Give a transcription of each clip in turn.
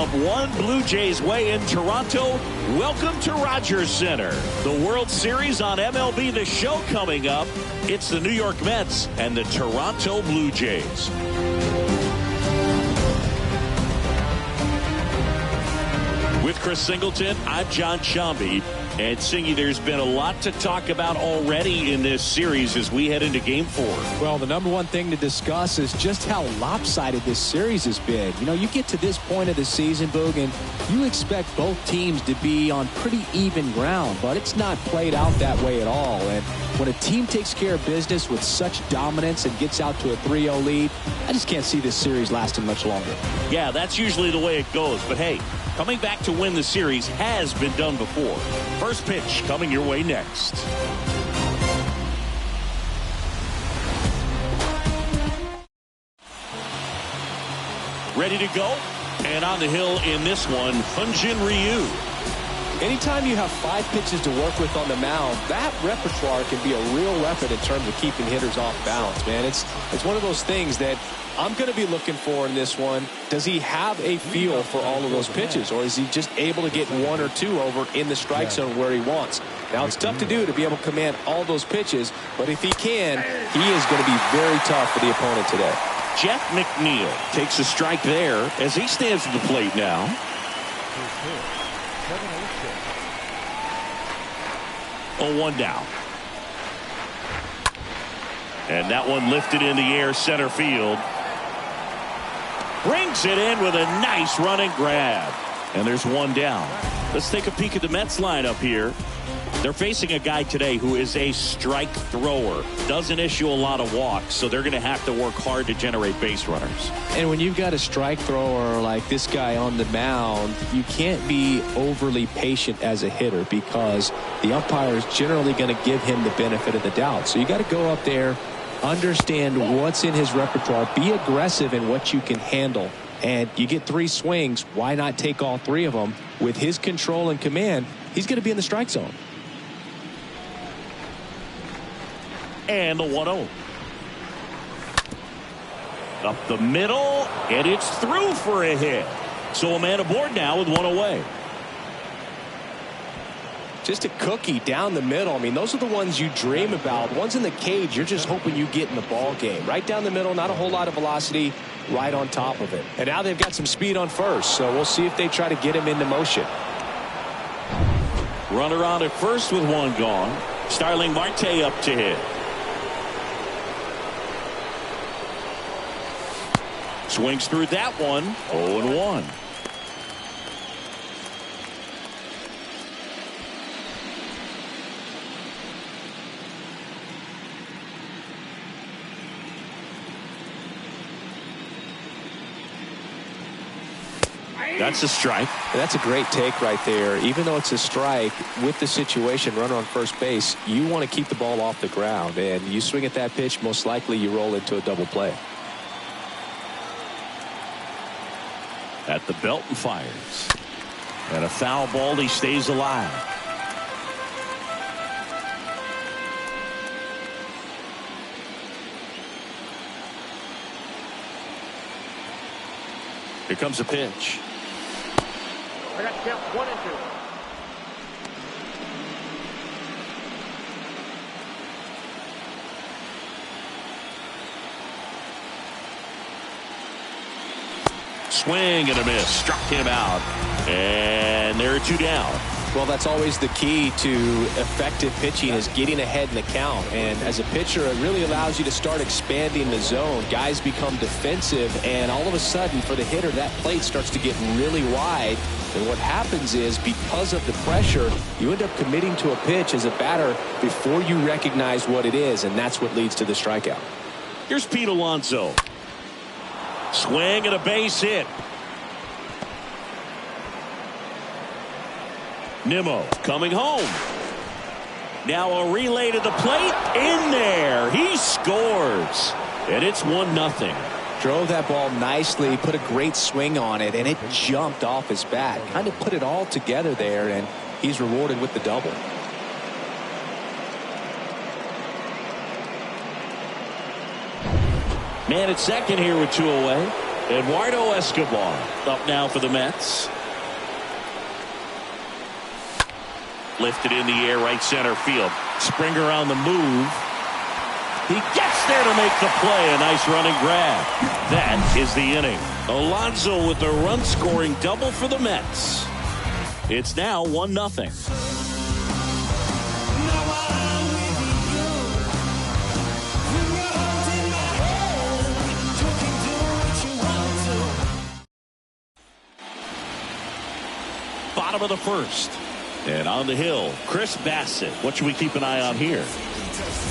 from one Blue Jays way in Toronto, welcome to Rogers Center. The World Series on MLB The Show coming up. It's the New York Mets and the Toronto Blue Jays. With Chris Singleton, I'm John Shambi. And Singy, there's been a lot to talk about already in this series as we head into Game 4. Well, the number one thing to discuss is just how lopsided this series has been. You know, you get to this point of the season, Boog, and you expect both teams to be on pretty even ground, but it's not played out that way at all. And when a team takes care of business with such dominance and gets out to a 3-0 lead, I just can't see this series lasting much longer. Yeah, that's usually the way it goes. But hey, coming back to win the series has been done before. First pitch coming your way next. Ready to go? And on the hill in this one, Hyun-Jin Ryu. Anytime you have 5 pitches to work with on the mound, that repertoire can be a real weapon in terms of keeping hitters off balance, man. It's one of those things that I'm going to be looking for in this one. Does he have a feel for all of those pitches, or is he just able to get 1 or 2 over in the strike zone where he wants? Now, it's tough to do to be able to command all those pitches, but if he can, he is going to be very tough for the opponent today. Jeff McNeil takes a strike there as he stands at the plate now. 0-1 down. And that one lifted in the air center field. Brings it in with a nice running grab. And there's 1 down. Let's take a peek at the Mets lineup here. They're facing a guy today who is a strike thrower. Doesn't issue a lot of walks, so they're going to have to work hard to generate base runners. And when you've got a strike thrower like this guy on the mound, you can't be overly patient as a hitter because the umpire is generally going to give him the benefit of the doubt. So you got to go up there, understand what's in his repertoire, be aggressive in what you can handle. And you get 3 swings, why not take all 3 of them? With his control and command, he's going to be in the strike zone. And the 1-0. Up the middle, and it's through for a hit. So a man aboard now with 1 away. Just a cookie down the middle. I mean, those are the ones you dream about. Ones in the cage, you're just hoping you get in the ball game. Right down the middle, not a whole lot of velocity, right on top of it. And now they've got some speed on first, so we'll see if they try to get him into motion. Runner on at first with 1 gone. Starling Marte up to hit. Swings through that one. 0-1. That's a strike. That's a great take right there. Even though it's a strike, with the situation, runner on first base, you want to keep the ball off the ground. And you swing at that pitch, most likely you roll into a double play. At the belt and fires. And a foul ball, he stays alive. Here comes a pitch. I got to count 1 and 2. Swing and a miss. Struck him out. And there are 2 down. Well, that's always the key to effective pitching is getting ahead in the count. And as a pitcher, it really allows you to start expanding the zone. Guys become defensive, and all of a sudden, for the hitter, that plate starts to get really wide. And what happens is, because of the pressure, you end up committing to a pitch as a batter before you recognize what it is, and that's what leads to the strikeout. Here's Pete Alonso. Swing and a base hit. Nimmo coming home. Now a relay to the plate. In there. He scores. And it's 1-0. Drove that ball nicely, put a great swing on it, and it jumped off his bat. Kind of put it all together there, and he's rewarded with the double. Man at second here with 2 away. Eduardo Escobar up now for the Mets. Lifted in the air, right center field. Springer on the move. He gets there to make the play. A nice running grab. That is the inning. Alonso with a run-scoring double for the Mets. It's now 1-0. Bottom of the first. And on the hill, Chris Bassett. What should we keep an eye on here?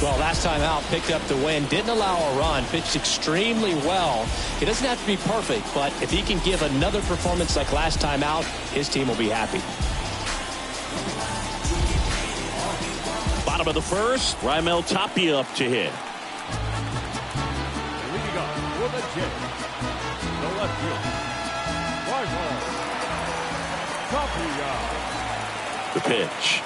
Well, last time out, picked up the win, didn't allow a run, pitched extremely well. He doesn't have to be perfect, but if he can give another performance like last time out, his team will be happy. Bottom of the first, Raimel Tapia up to hit. Leading up for the Jets, the left fielder, Raimel Tapia. The pitch.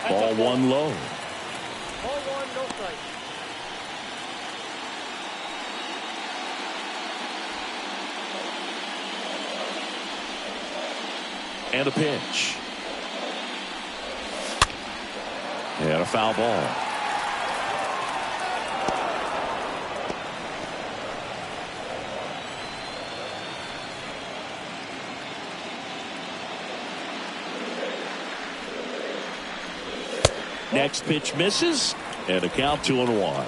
Ball one low. Ball one, no strike. And a pitch. And a foul ball. Next pitch misses, and a count 2-1.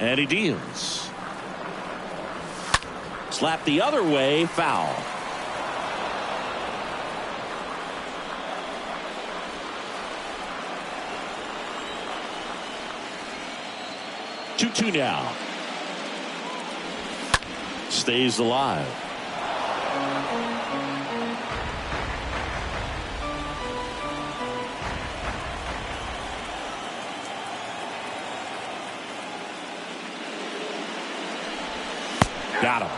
And he deals. Slap the other way, foul. Two now. Stays alive. Got him.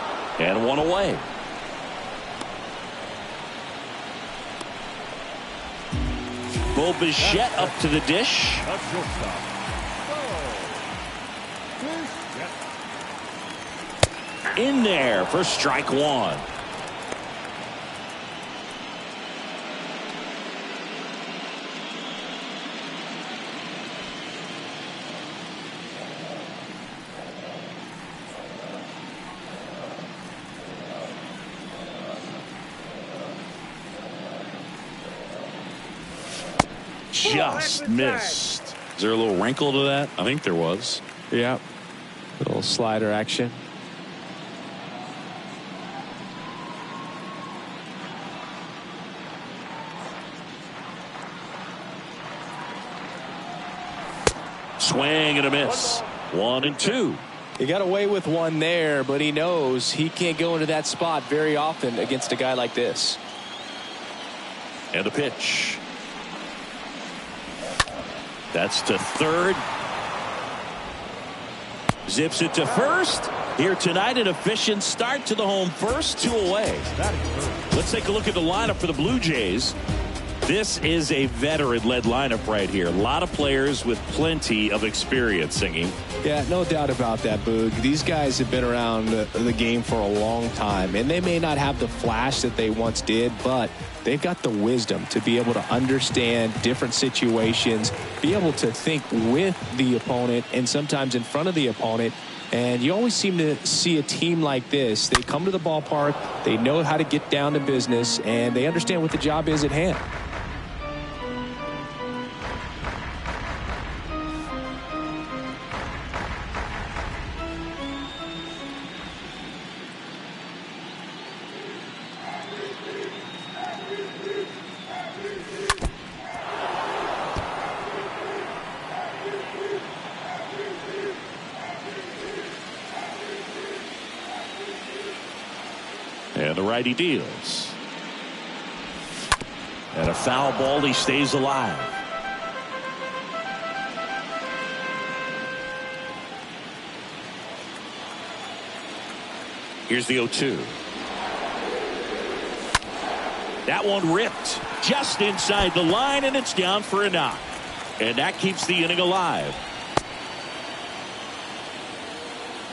And one away. Bo Bichette up to the dish. That's your stop. In there for strike one. Just missed. Is there a little wrinkle to that? I think there was. Yeah. Little slider action. Swing and a miss. 1-2. He got away with one there, but he knows he can't go into that spot very often against a guy like this. And a pitch. That's to third. Zips it to first. Here tonight, an efficient start to the home first, 2 away. Let's take a look at the lineup for the Blue Jays. This is a veteran-led lineup right here. A lot of players with plenty of experience, Singing. Yeah, no doubt about that, Boog. These guys have been around the game for a long time, and they may not have the flash that they once did, but they've got the wisdom to be able to understand different situations, be able to think with the opponent and sometimes in front of the opponent. And you always seem to see a team like this. They come to the ballpark, they know how to get down to business, and they understand what the job is at hand. And the righty deals. And a foul ball. He stays alive. Here's the 0-2. That one ripped just inside the line, and it's down for a knock. And that keeps the inning alive.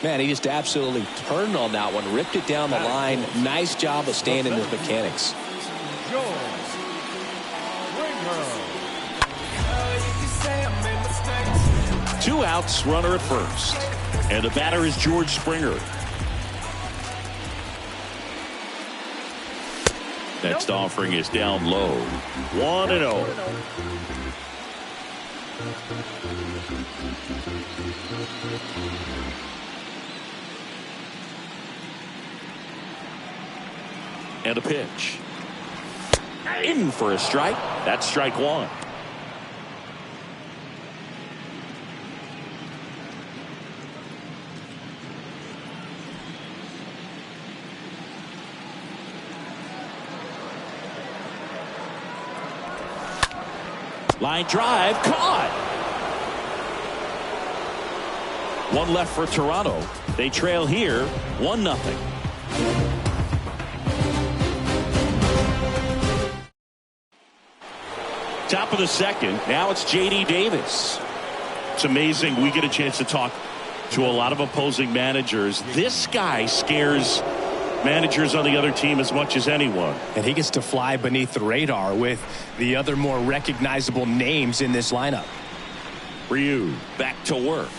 Man, he just absolutely turned on that one, ripped it down the line. Nice job of staying in his mechanics. Two outs, runner at first. And the batter is George Springer. Next offering is down low. 1-0. And a pitch. In for a strike. That's strike one. Line drive, caught. One left for Toronto. They trail here, 1-0. Top of the second. Now it's J.D. Davis. It's amazing. We get a chance to talk to a lot of opposing managers. This guy scares managers on the other team as much as anyone. And he gets to fly beneath the radar with the other more recognizable names in this lineup. Ryu back to work.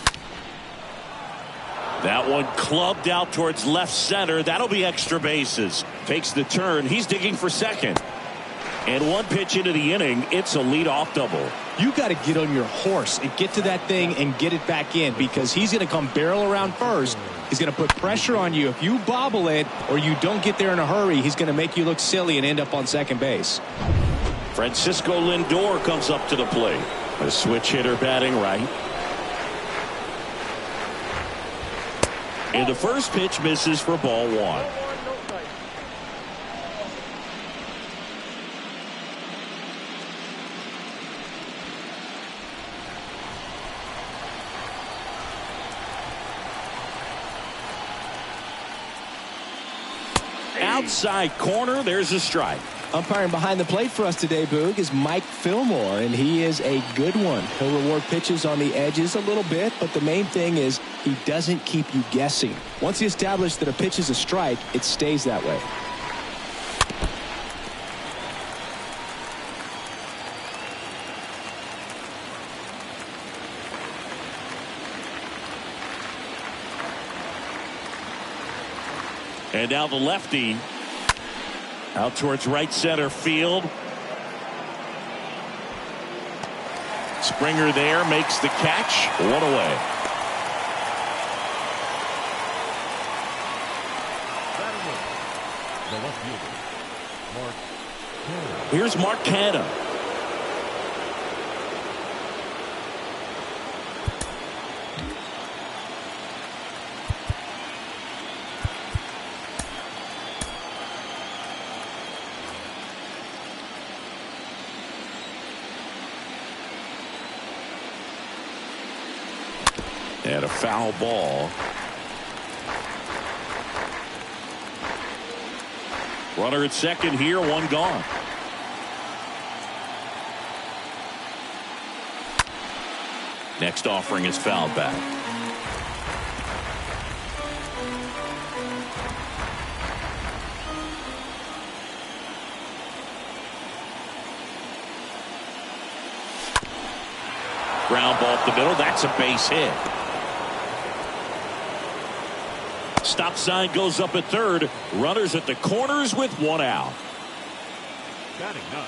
That one clubbed out towards left center. That'll be extra bases. Takes the turn. He's digging for second. And one pitch into the inning, it's a leadoff double. You got to get on your horse and get to that thing and get it back in, because he's going to come barrel around first. He's going to put pressure on you. If you bobble it or you don't get there in a hurry, he's going to make you look silly and end up on second base. Francisco Lindor comes up to the plate. A switch hitter batting right. And the first pitch misses for ball one. Outside corner, there's a strike. Umpiring behind the plate for us today, Boog, is Mike Fillmore, and he is a good one. He'll reward pitches on the edges a little bit, but the main thing is he doesn't keep you guessing. Once he establishes that a pitch is a strike, it stays that way. And now the lefty out towards right center field. Springer there makes the catch. One away. Here's Mark Canha. And a foul ball. Runner at second here, one gone. Next offering is fouled back. Ground ball up the middle. That's a base hit. Stop sign goes up at third. Runners at the corners with one out.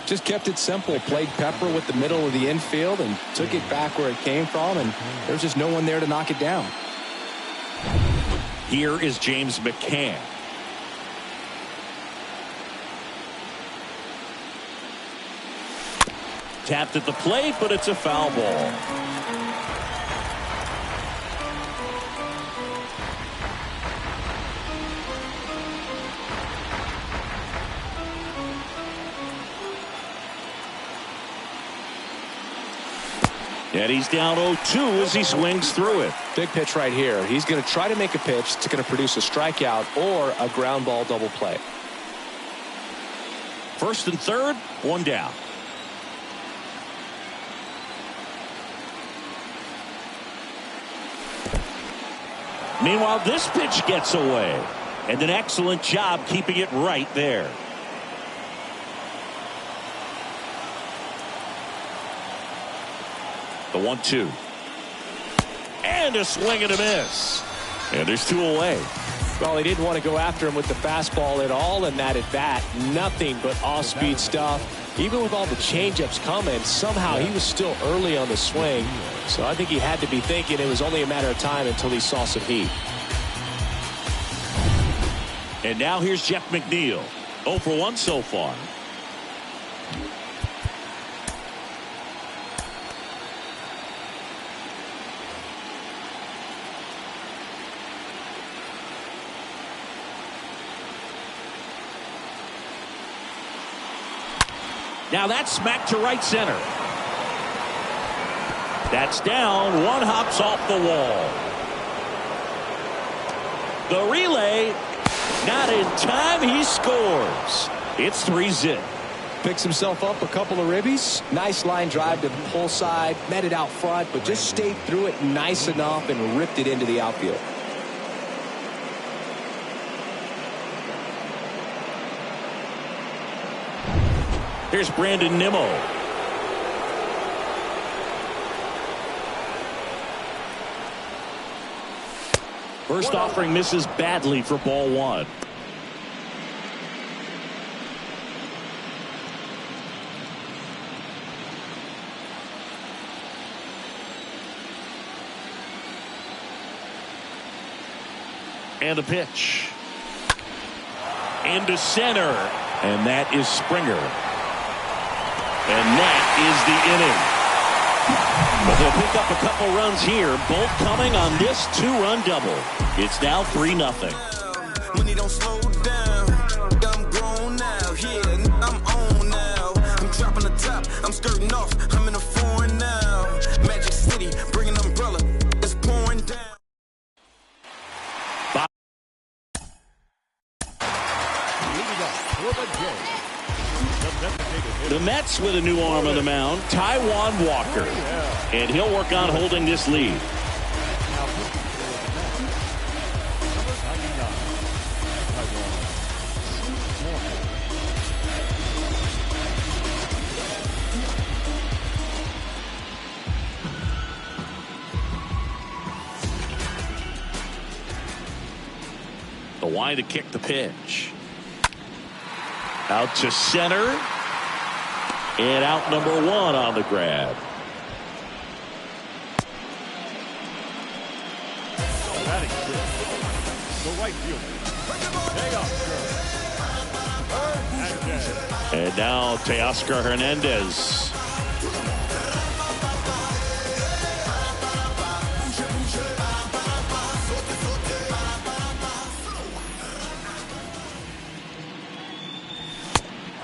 Just kept it simple. Played pepper with the middle of the infield and took it back where it came from, and there's just no one there to knock it down. Here is James McCann. Tapped at the plate, but it's a foul ball. And he's down 0-2 as he swings through it. Big pitch right here. He's going to try to make a pitch that's going to produce a strikeout or a ground ball double play. First and third, one down. Meanwhile, this pitch gets away. And an excellent job keeping it right there. The 1-2. And a swing and a miss. And there's 2 away. Well, he didn't want to go after him with the fastball at all in that at bat. Nothing but off-speed stuff. Even with all the changeups coming, somehow he was still early on the swing. So I think he had to be thinking it was only a matter of time until he saw some heat. And now here's Jeff McNeil. 0 for 1 so far. Now that's smacked to right center. That's down. One hops off the wall. The relay, not in time. He scores. It's 3-zip. Picks himself up a couple of ribbies. Nice line drive to the pull side. Met it out front, but just stayed through it nice enough and ripped it into the outfield. Here's Brandon Nimmo. First offering misses badly for ball 1. And a pitch. Into center. And that is Springer. And that is the inning. But they'll pick up a couple runs here, both coming on this 2-run double. It's now 3-0. Money don't slow down. I'm grown now. Yeah, I'm on now. I'm dropping the top. I'm skirting off. I'm in a foreign now. Magic City, bring an umbrella. It's pouring down. The Mets with a new arm on the mound, Taijuan Walker. And he'll work on holding this lead. The line to kick the pitch. Out to center. And out number 1 on the grab. Batting fifth. The right fielder. And now Teoscar Hernandez.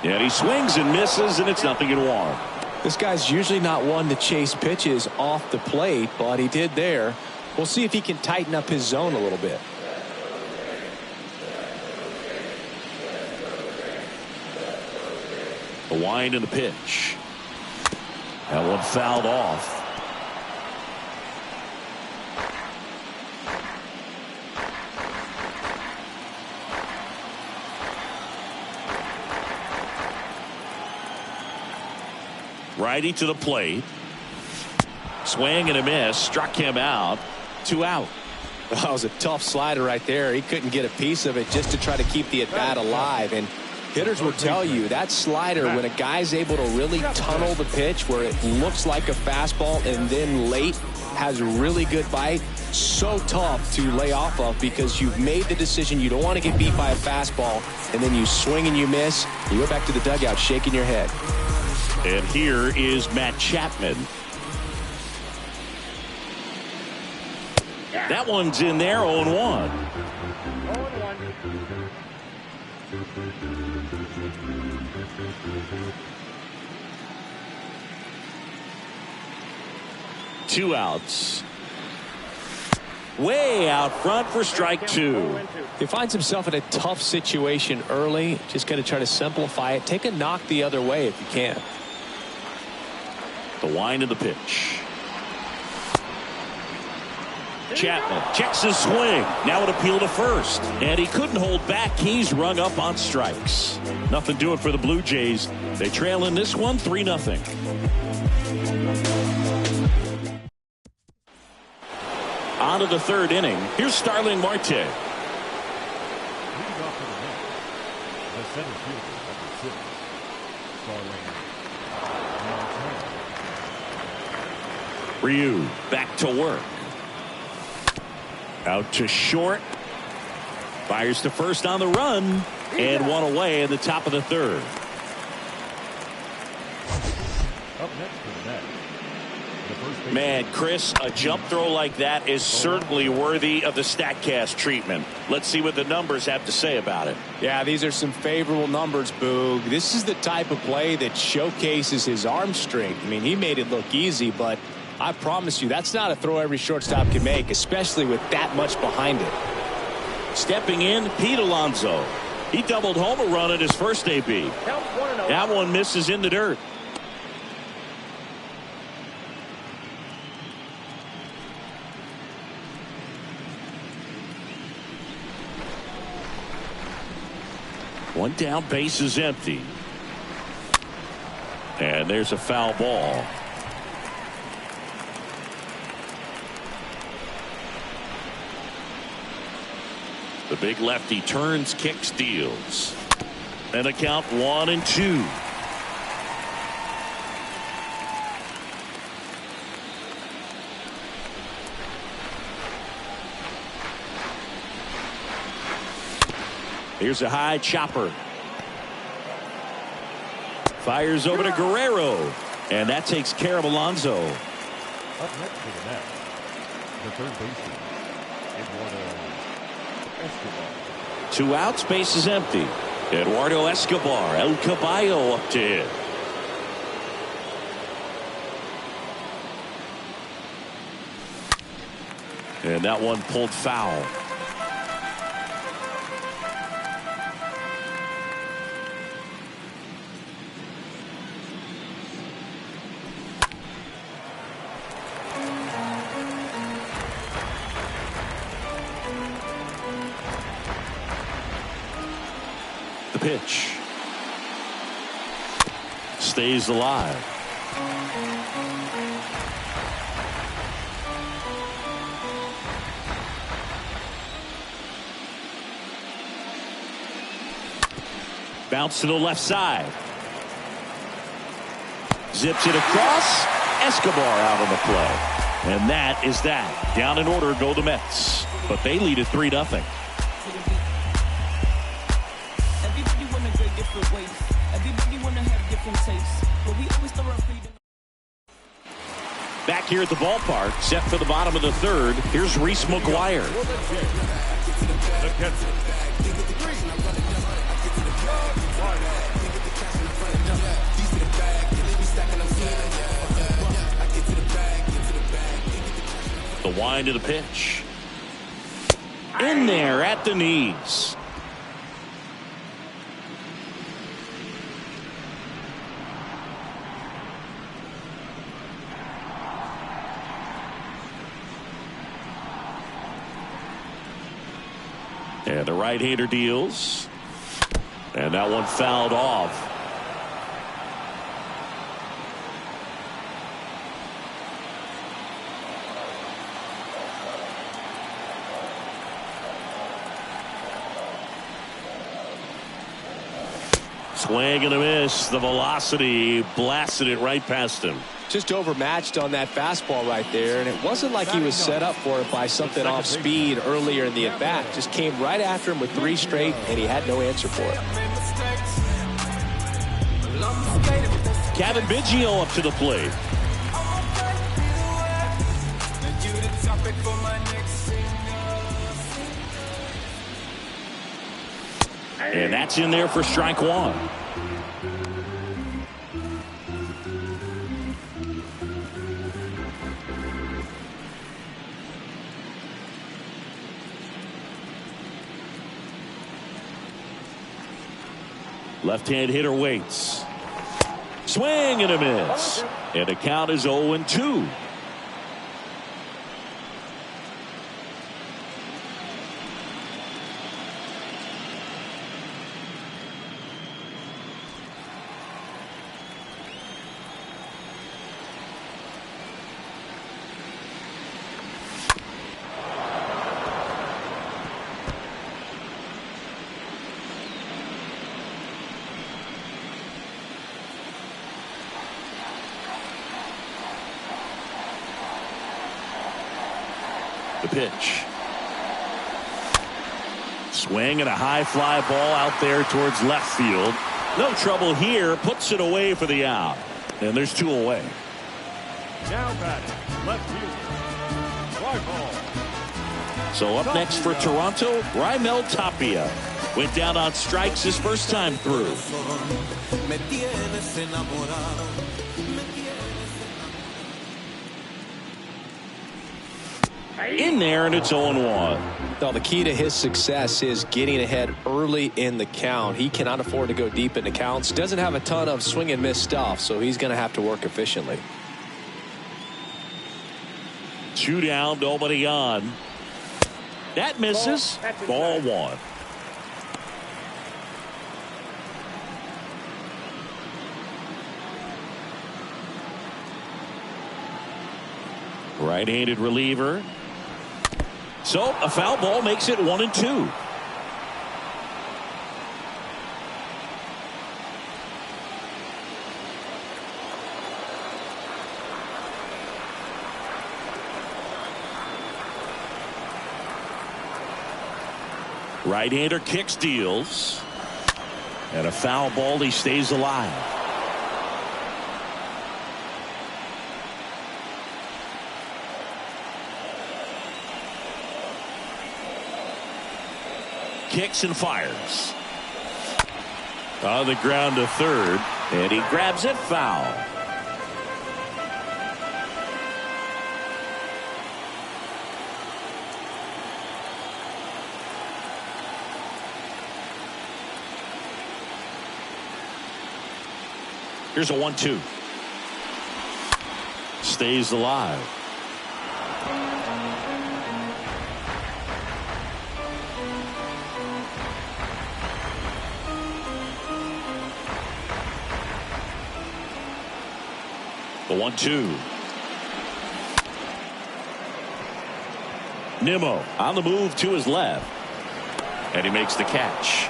And he swings and misses, and it's 0-1. This guy's usually not one to chase pitches off the plate, but he did there. We'll see if he can tighten up his zone a little bit. The wind and the pitch. That one fouled off. Righty to the plate. Swing and a miss. Struck him out. 2 out. That was a tough slider right there. He couldn't get a piece of it just to try to keep the at-bat alive. And hitters will tell you that slider, when a guy's able to really tunnel the pitch where it looks like a fastball and then late has a really good bite, so tough to lay off of because you've made the decision you don't want to get beat by a fastball, and then you swing and you miss. You go back to the dugout shaking your head. And here is Matt Chapman. That one's in there, 0-1. 2 outs. Way out front for strike 2. He finds himself in a tough situation early. Just got to try to simplify it. Take a knock the other way if you can. The wind of the pitch. Chapman checks his swing. Now an appeal to first. And he couldn't hold back. He's rung up on strikes. Nothing doing for the Blue Jays. They trail in this one 3-0. On to the third inning. Here's Starling Marte. Leading off for the Mets, the center fielder, number 6, Starling Marte. Ryu back to work. Out to short. Fires to first on the run. And one away in the top of the third. Up next for the Mets. Man, Chris, a jump throw like that is certainly worthy of the StatCast treatment. Let's see what the numbers have to say about it. Yeah, these are some favorable numbers, Boog. This is the type of play that showcases his arm strength. I mean, he made it look easy, but I promise you that's not a throw every shortstop can make, especially with that much behind it. Stepping in, Pete Alonso. He doubled home a run at his first AB. That one misses in the dirt. One down, base is empty. And there's a foul ball. The big lefty turns, kicks, deals. And a count 1-2. Here's a high chopper. Fires over to Guerrero. And that takes care of Alonso. Up next for the Mets, the third baseman, Eduardo Escobar. 2 outs, base is empty. Eduardo Escobar, El Caballo up to hit. And that one pulled foul. The pitch. Stays alive. Bounce to the left side. Zips it across. Escobar out on the play. And that is that. Down in order go the Mets. But they lead at 3-0. Back here at the ballpark, set for the bottom of the third. Here's Reese McGuire. The wind of the pitch. In there at the knees. And the right-hander deals. And that one fouled off. Swing and a miss. The velocity blasted it right past him. Just overmatched on that fastball right there, and it wasn't like he was set up for it by something off speed earlier in the at-bat. Just came right after him with 3 straight, and he had no answer for it. Kevin Biggio up to the plate. And that's in there for strike 1. Left-hand hitter waits. Swing and a miss. And the count is 0-2. The pitch. Swing and a high fly ball out there towards left field. No trouble here. Puts it away for the out. And there's 2 away. Now batting, left field. Fly ball. So up next for Toronto, Raimel Tapia. Went down on strikes his first time through. In there, and it's 0-1. Now, the key to his success is getting ahead early in the count. He cannot afford to go deep into counts. Doesn't have a ton of swing and miss stuff, so he's going to have to work efficiently. 2 down, nobody on. That misses. Ball 1. Right-handed reliever. So a foul ball makes it 1-2. Right-hander kicks, deals. And a foul ball, he stays alive. Kicks and fires. On the ground to third, and he grabs it foul. Here's a 1-2. Stays alive. The 1-2. Nimmo on the move to his left. And he makes the catch.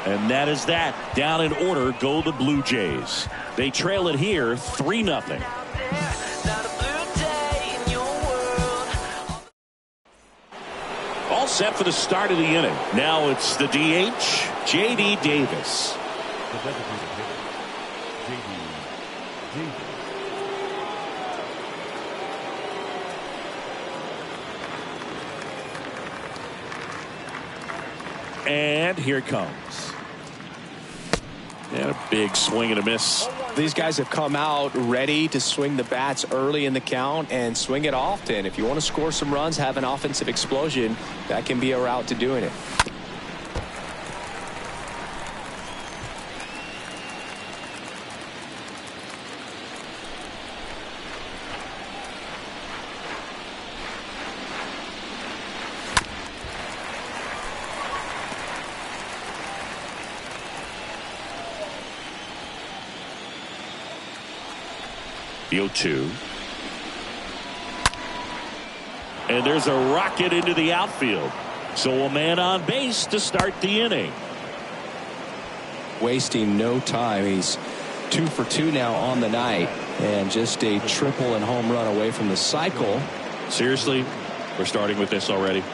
And that is that. Down in order go the Blue Jays. They trail it here 3-0. All set for the start of the inning. Now it's the DH, J.D. Davis. The designated hitter, J.D. Davis. And here it comes. And a big swing and a miss. These guys have come out ready to swing the bats early in the count and swing it often. If you want to score some runs, have an offensive explosion, that can be a route to doing it. The 0-2. And there's a rocket into the outfield. So a man on base to start the inning. Wasting no time. He's 2 for 2 now on the night. And just a triple and home run away from the cycle. Seriously, we're starting with this already.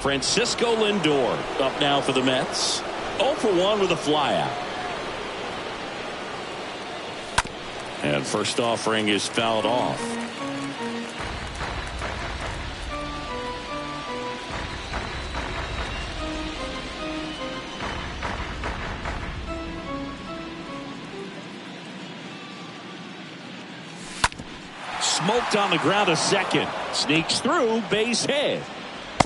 Francisco Lindor up now for the Mets. 0 for 1 with a flyout. And first offering is fouled off. Smoked on the ground a second. Sneaks through, base hit.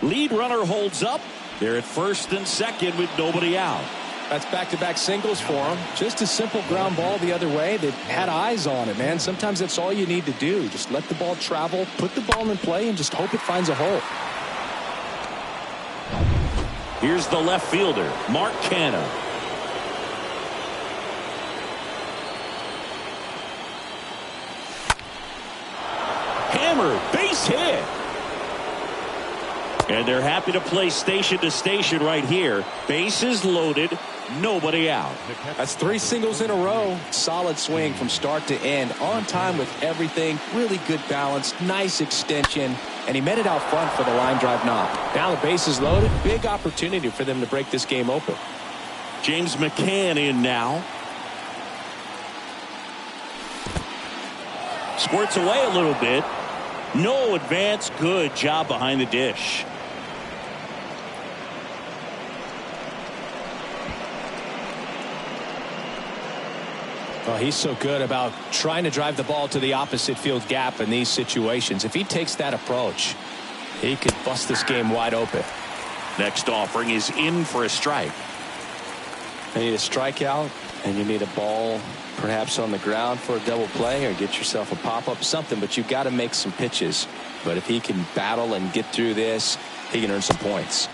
Lead runner holds up. They're at first and second with nobody out. That's back-to-back singles for him. Just a simple ground ball the other way. They had eyes on it, man. Sometimes that's all you need to do. Just let the ball travel, put the ball in play, and just hope it finds a hole. Here's the left fielder, Mark Canha. Hammer, base hit. And they're happy to play station to station right here. Bases loaded. nobody out. That's 3 singles in a row. Solid swing from start to end. On time with everything. Really good balance. Nice extension. And he met it out front for the line drive knock. Now the base is loaded. Big opportunity for them to break this game open. James McCann in now. Squirts away a little bit. No advance. Good job behind the dish. Well, he's so good about trying to drive the ball to the opposite field gap in these situations. If he takes that approach, he could bust this game wide open. Next offering is in for a strike. You need a strikeout, and you need a ball perhaps on the ground for a double play, or get yourself a pop-up, something, but you've got to make some pitches. But if he can battle and get through this, he can earn some points.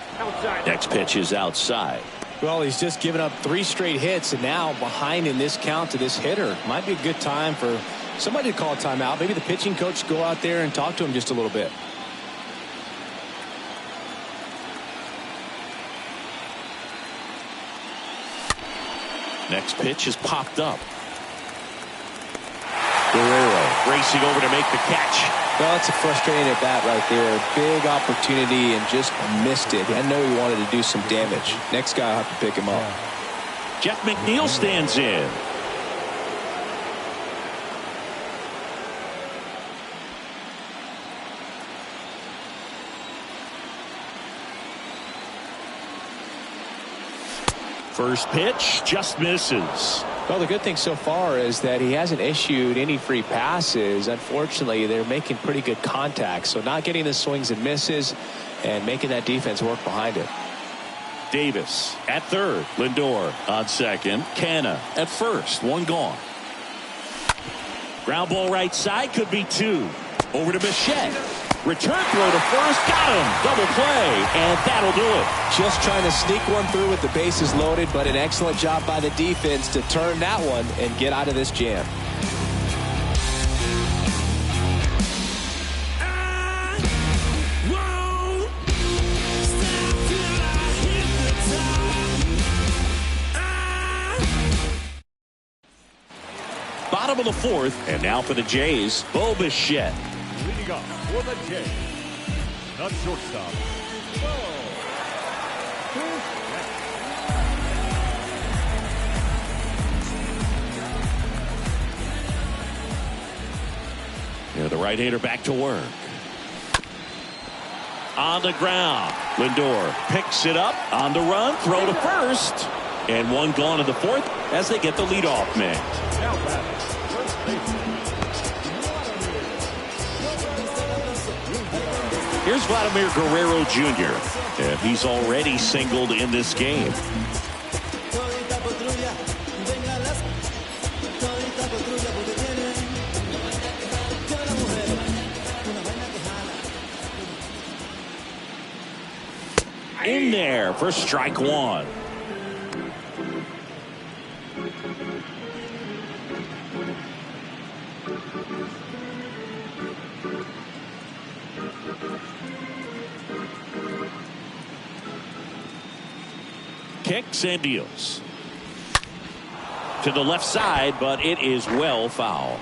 Next pitch is outside. Well, he's just given up 3 straight hits, and now behind in this count to this hitter. Might be a good time for somebody to call a timeout. Maybe the pitching coach go out there and talk to him just a little bit. Next pitch is popped up. Guerrero racing over to make the catch. Well, it's a frustrating at bat right there. Big opportunity and just missed it. I know he wanted to do some damage. Next guy will have to pick him up. Jeff McNeil stands in. First pitch just misses. Well, the good thing so far is that he hasn't issued any free passes. Unfortunately, they're making pretty good contact, so not getting the swings and misses and making that defense work behind it. Davis at third. Lindor on second. Canna at first. 1 gone. Ground ball right side, could be 2. Over to Bichette. Return throw to first. Got him. Double play, and that'll do it. Just trying to sneak one through with the bases loaded, but an excellent job by the defense to turn that one and get out of this jam. Bottom of the 4th, and now for the Jays, Bo Bichette. Leading off for the Jays, the shortstop, Yeah, the right-hander back to work. On the ground, Lindor picks it up on the run, throw to first, and 1 gone in the 4th as they get the leadoff man. now batting, first baseman. Here's Vladimir Guerrero Jr. And he's already singled in this game. In there for strike 1. Kicks and deals to the left side, but it is well foul.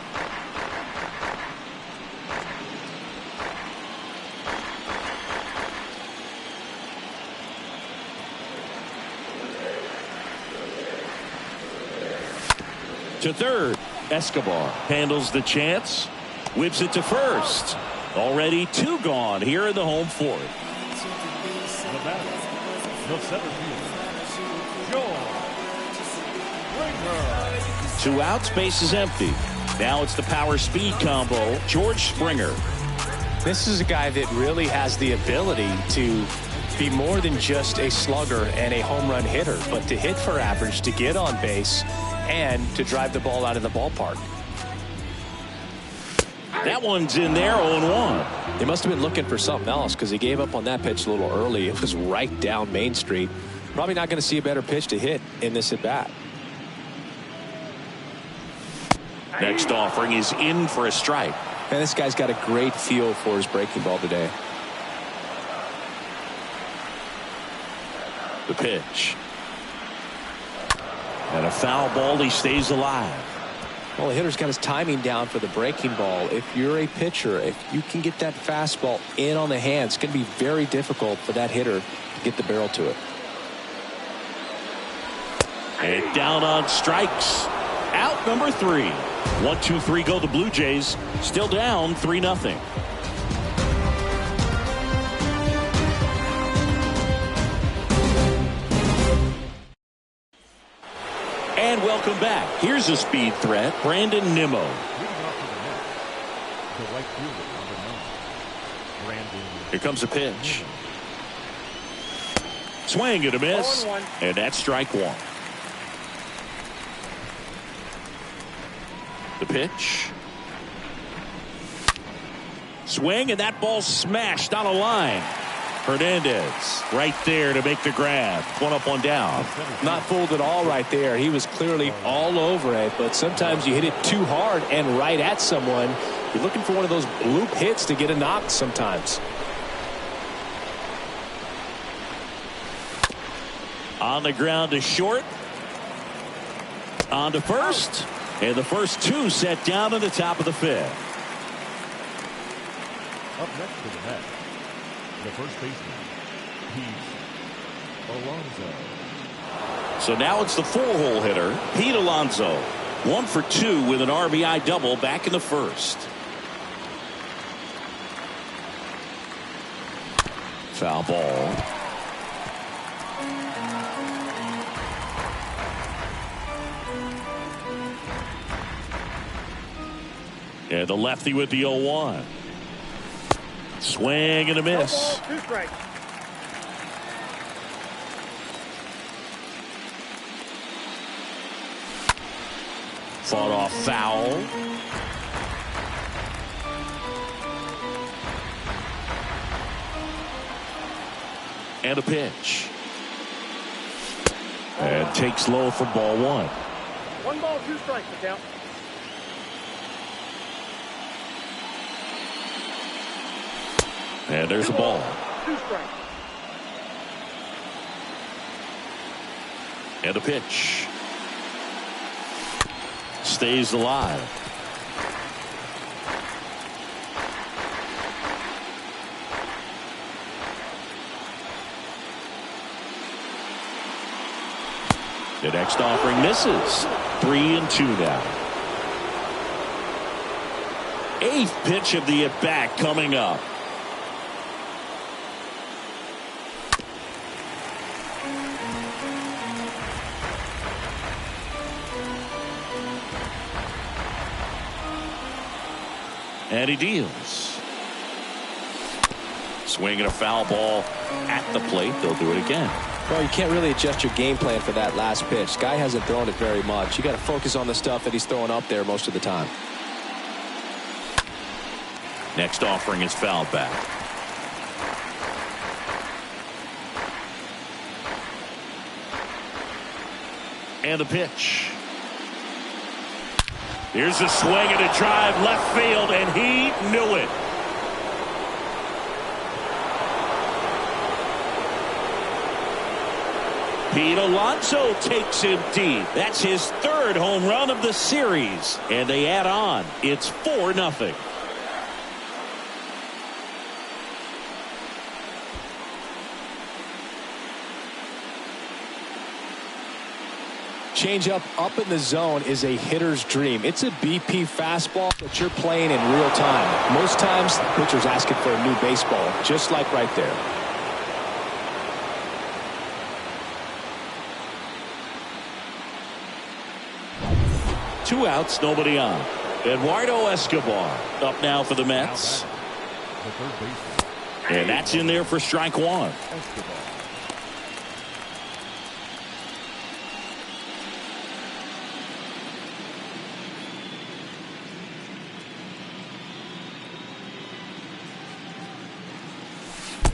To third, Escobar handles the chance, whips it to first. Already 2 gone here in the home 4th. The batter, the center fielder, George Springer. 2 outs, base is empty. Now it's the power speed combo, George Springer. This is a guy that really has the ability to be more than just a slugger and a home run hitter, but to hit for average, to get on base, and to drive the ball out of the ballpark. That one's in there, 0-1. They must have been looking for something else because he gave up on that pitch a little early. It was right down Main Street. Probably not going to see a better pitch to hit in this at bat. Next offering is in for a strike. And this guy's got a great feel for his breaking ball today. The pitch. And a foul ball. He stays alive. Well, the hitter's got his timing down for the breaking ball. If you're a pitcher, if you can get that fastball in on the hands, it's going to be very difficult for that hitter to get the barrel to it. And down on strikes. Out number 3. 1, 2, 3 go the Blue Jays. Still down 3-0. And welcome back. Here's a speed threat, Brandon Nimmo. Here comes a pitch. Swing and a miss. And that's strike 1. The pitch. Swing, and that ball smashed on a line. Hernandez right there to make the grab. 1 up, 1 down. Not fooled at all right there. He was clearly all over it, but sometimes you hit it too hard and right at someone. You're looking for one of those bloop hits to get a knock sometimes. On the ground to short. On to first. And the first 2 set down in the top of the 5th. Up next to the net, the first baseman, Pete Alonso. So now it's the 4-hole hitter, Pete Alonso. 1 for 2 with an RBI double back in the 1st. Foul ball. And the lefty with the 0-1. Swing and a miss. 2 strikes. Fought off foul. And a pitch. And takes low for ball 1. 1 ball, 2 strikes to count. And there's a ball. 2 strikes. And a pitch. Stays alive. The next offering misses. 3-2 now. 8th pitch of the at-bat coming up. And he deals. Swinging a foul ball at the plate. They'll do it again. Well, you can't really adjust your game plan for that last pitch. Guy hasn't thrown it very much. You got to focus on the stuff that he's throwing up there most of the time. Next offering is fouled back. And the pitch. Here's a swing and a drive left field, and he knew it. Pete Alonso takes him deep. That's his 3rd home run of the series. And they add on. It's 4-0. Changeup up in the zone is a hitter's dream. It's a BP fastball that you're playing in real time. Most times, the pitcher's asking for a new baseball, just like right there. Two outs, nobody on. Eduardo Escobar up now for the Mets. The third baseman, And that's in there for strike 1. Escobar.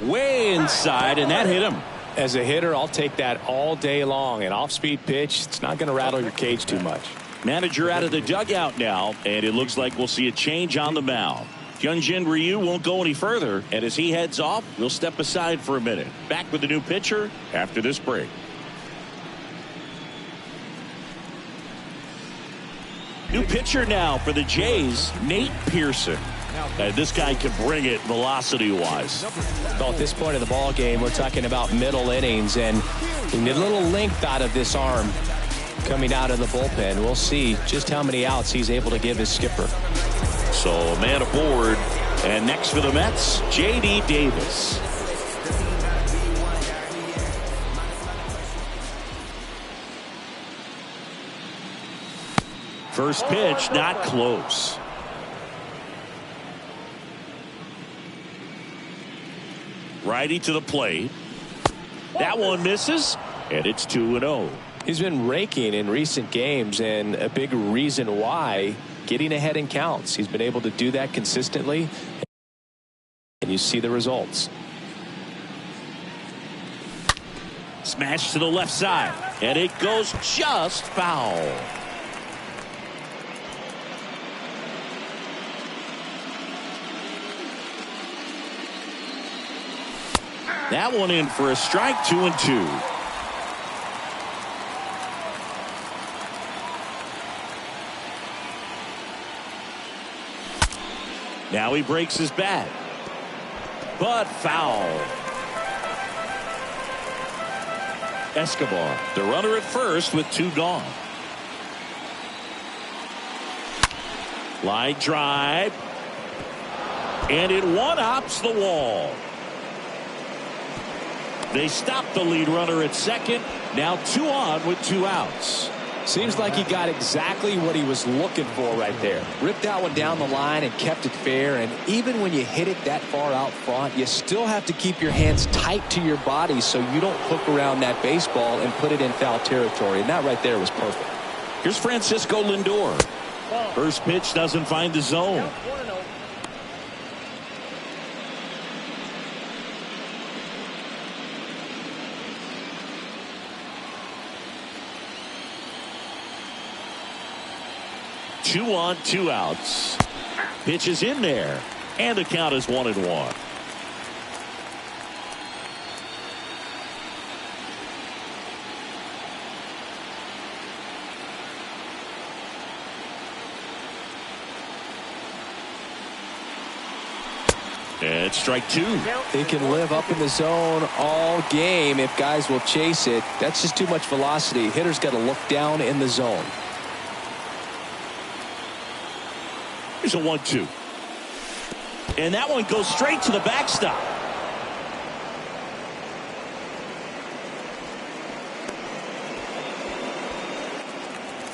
Way inside, and that hit him. As a hitter, I'll take that all day long. An off-speed pitch, it's not going to rattle your cage too much. Manager out of the dugout now, and it looks like we'll see a change on the mound. Hyunjin Ryu won't go any further, and as he heads off, we'll step aside for a minute. Back with the new pitcher after this break. New pitcher now for the Jays, Nate Pearson. This guy can bring it velocity-wise. Well, at this point of the ball game, we're talking about middle innings, and you need a little length out of this arm coming out of the bullpen. We'll see just how many outs he's able to give his skipper. So a man aboard, and next for the Mets, J.D. Davis. First pitch, not close. Righty to the plate. That one misses, and it's 2-0. He's been raking in recent games, and a big reason why, getting ahead in counts. He's been able to do that consistently, and you see the results. Smash to the left side, and it goes just foul. That one in for a strike, 2-2. Now he breaks his bat, but foul. Escobar, the runner at first with 2 gone. Line drive, and it one-hops the wall. They stop the lead runner at second. Now 2 on with 2 outs. Seems like he got exactly what he was looking for right there. Ripped that one down the line and kept it fair. And even when you hit it that far out front, you still have to keep your hands tight to your body so you don't hook around that baseball and put it in foul territory. And that right there was perfect. Here's Francisco Lindor. First pitch doesn't find the zone. 2 on, 2 outs. Pitch is in there, and the count is 1-1. And strike 2. They can live up in the zone all game if guys will chase it. That's just too much velocity. Hitter's got to look down in the zone. Here's a 1-2. And that one goes straight to the backstop.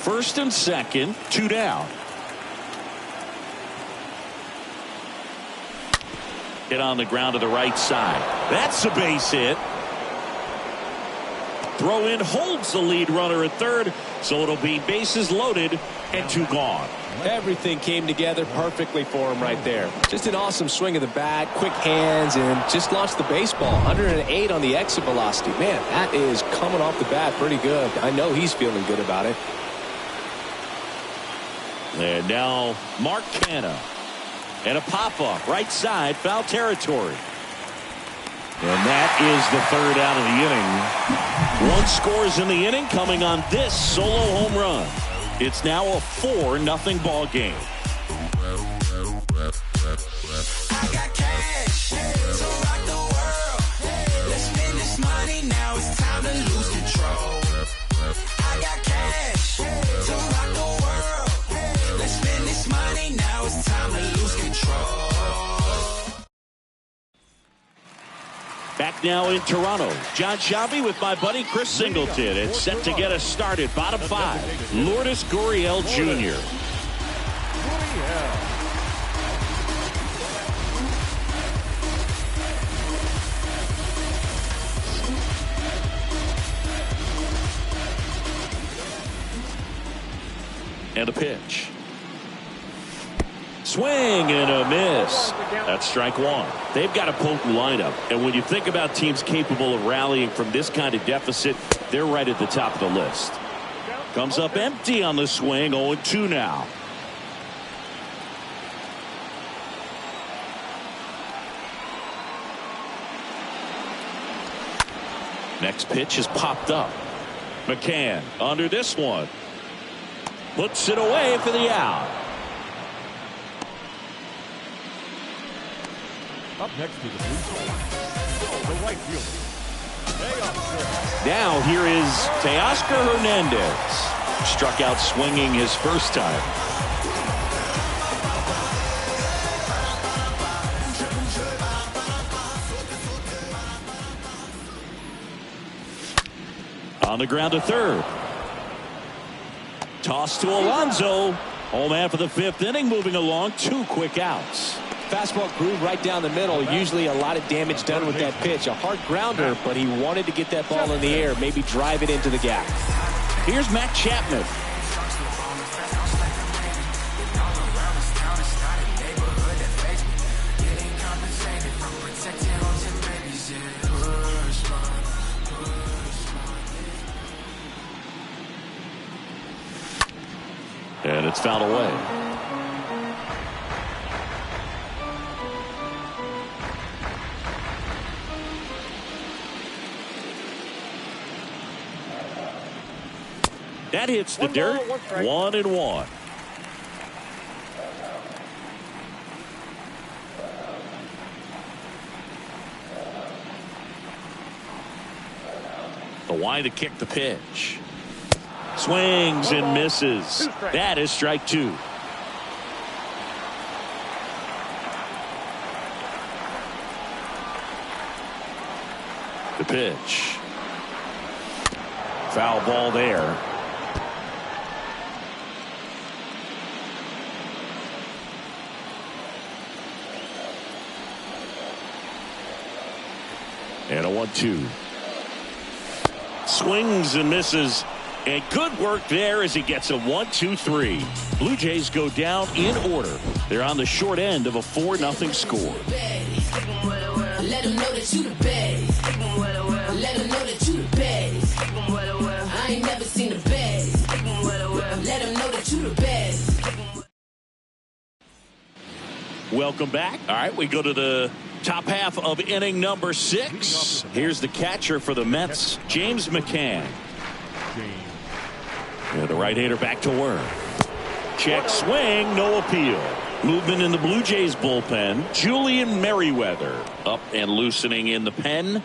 First and second, 2 down. Hit on the ground to the right side. That's a base hit. Throw in holds the lead runner at third, so it'll be bases loaded and 2 gone. Everything came together perfectly for him right there. Just an awesome swing of the bat, quick hands, and just launched the baseball. 108 on the exit velocity. Man, that is coming off the bat pretty good. I know he's feeling good about it. And now Mark Canha. And a pop-up right side, foul territory. And that is the 3rd out of the inning. 1 scores in the inning coming on this solo home run. It's now a 4-0 ball game. I got cash to rock the world. Let's spend this money now. It's time to lose control. I got cash to rock the world. Let's spend this money now. It's time to lose control. Back now in Toronto, John Shabby with my buddy Chris Singleton. It's set to get us started. Bottom 5, Lourdes Gurriel Jr. And a pitch. Swing and a miss. That's strike 1. They've got a potent lineup, and when you think about teams capable of rallying from this kind of deficit, they're right at the top of the list. Comes up empty on the swing. 0-2 now. Next pitch is popped up. McCann under this one. Puts it away for the out. Up next to the blue side, the right fielder. Now here is Teoscar Hernandez. Struck out swinging his first time. On the ground to third. Toss to Alonso. Home man for the fifth inning, moving along. 2 quick outs. Fastball grew right down the middle. Usually a lot of damage done with that pitch. A hard grounder, but he wanted to get that ball in the air, maybe drive it into the gap. Here's Matt Chapman. And it's fouled away. That hits the dirt. 1-1. The wide to kick the pitch. Swings and misses. That is strike 2. The pitch. Foul ball there. And a 1-2. Swings and misses. And good work there as he gets a 1-2-3. Blue Jays go down in order. They're on the short end of a 4-0 score. Let them know that you the best. Let them know that you the best. I ain't never seen the best. Let them know that you the best. Welcome back. All right, we go to the top half of inning number 6. Here's the catcher for the Mets, James McCann. And the right-hander back to work. Check swing, no appeal. Movement in the Blue Jays bullpen. Julian Merriweather up and loosening in the pen.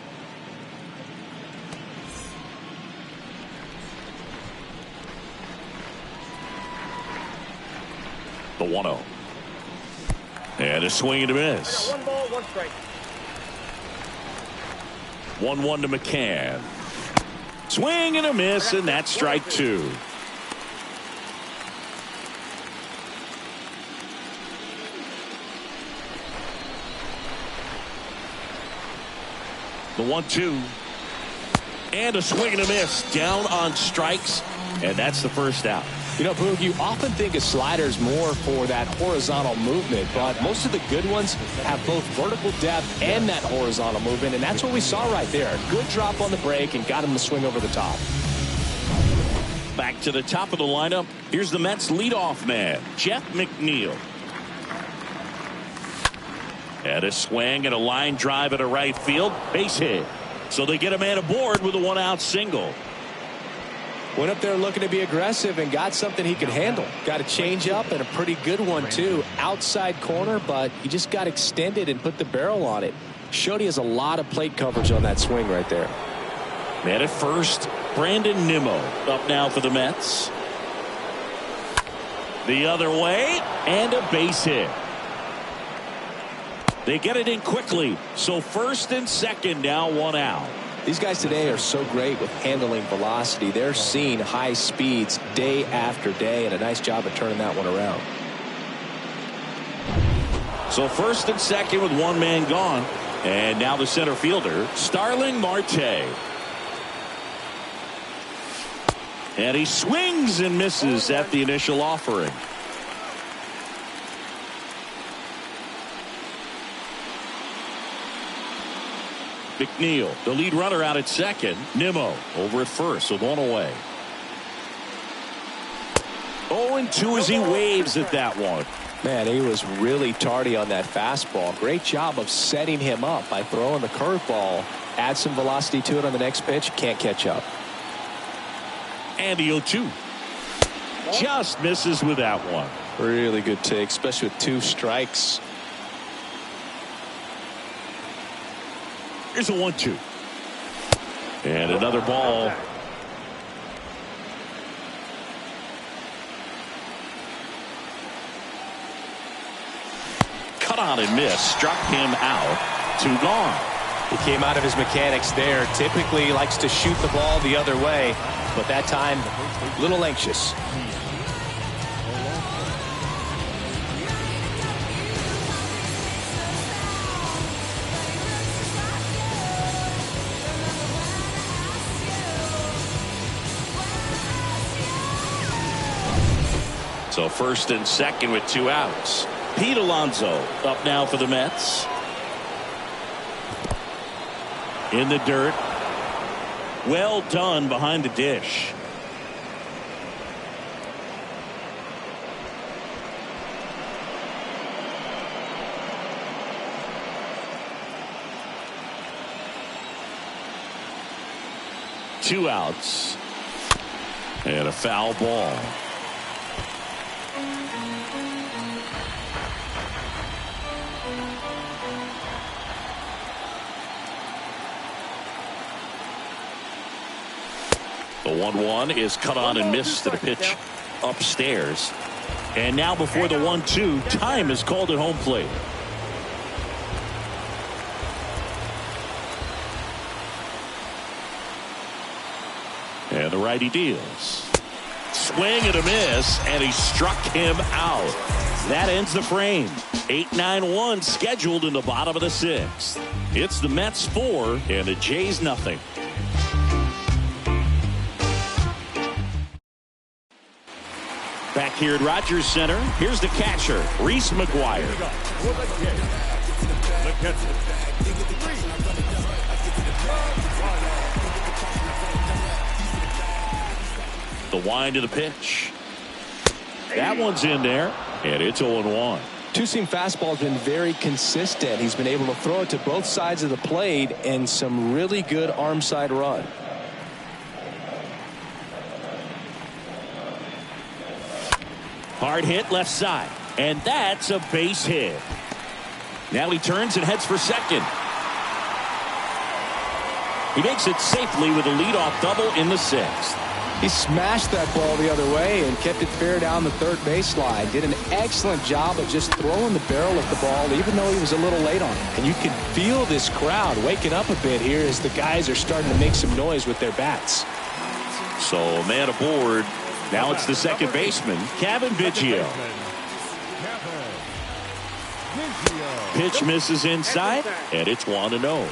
The 1-0. And a swing and a miss. 1 ball, 1 strike. 1-1 to McCann. Swing and a miss, and that's strike 2. The 1-2. And a swing and a miss. Down on strikes, and that's the first out. You know, Boog, you often think of sliders more for that horizontal movement, but most of the good ones have both vertical depth and that horizontal movement, and that's what we saw right there. Good drop on the break and got him to swing over the top. Back to the top of the lineup. Here's the Mets leadoff man, Jeff McNeil. And a swing and a line drive at a right field. Base hit. So they get a man aboard with a 1-out single. Went up there looking to be aggressive and got something he could handle. Got a change up and a pretty good one too. Outside corner, but he just got extended and put the barrel on it. Showed he has a lot of plate coverage on that swing right there. Man at first, Brandon Nimmo up now for the Mets. The other way, and a base hit. They get it in quickly. So first and second, now 1 out. These guys today are so great with handling velocity. They're seeing high speeds day after day, and a nice job of turning that one around. So first and second with 1 man gone. And now the center fielder, Starling Marte. And he swings and misses at the initial offering. McNeil, the lead runner out at second. Nimmo over at first with 1 away. 0-2 as he waves at that one. Man, he was really tardy on that fastball. Great job of setting him up by throwing the curveball. Add some velocity to it on the next pitch. Can't catch up. And the 0-2. just misses with that one. Really good take, especially with 2 strikes. Here's a 1-2. And another ball. Cut on and miss. Struck him out. 2 gone. He came out of his mechanics there. Typically he likes to shoot the ball the other way, but that time a little anxious. So first and second with 2 outs. Pete Alonso up now for the Mets. In the dirt. Well done behind the dish. Two outs. And a foul ball. The 1-1 is cut on and missed to the pitch upstairs. And now before the 1-2, time is called at home plate. And the righty deals. Swing and a miss, and he struck him out. That ends the frame. 8-9-1 scheduled in the bottom of the 6th. It's the Mets 4 and the Jays nothing. Back here at Rogers Center, here's the catcher, Reese McGuire. For the Jays, the catcher, The wind of the pitch. That one's in there, and it's 0-1. Two-seam fastball has been very consistent. He's been able to throw it to both sides of the plate and some really good arm side run. Hard hit left side, and that's a base hit. Now he turns and heads for second. He makes it safely with a leadoff double in the 6th. He smashed that ball the other way and kept it fair down the third baseline. Did an excellent job of just throwing the barrel at the ball, even though he was a little late on it. And you can feel this crowd waking up a bit here as the guys are starting to make some noise with their bats. So man aboard. Now it's the second baseman, Kevin Biggio. Pitch misses inside, and it's 1-0.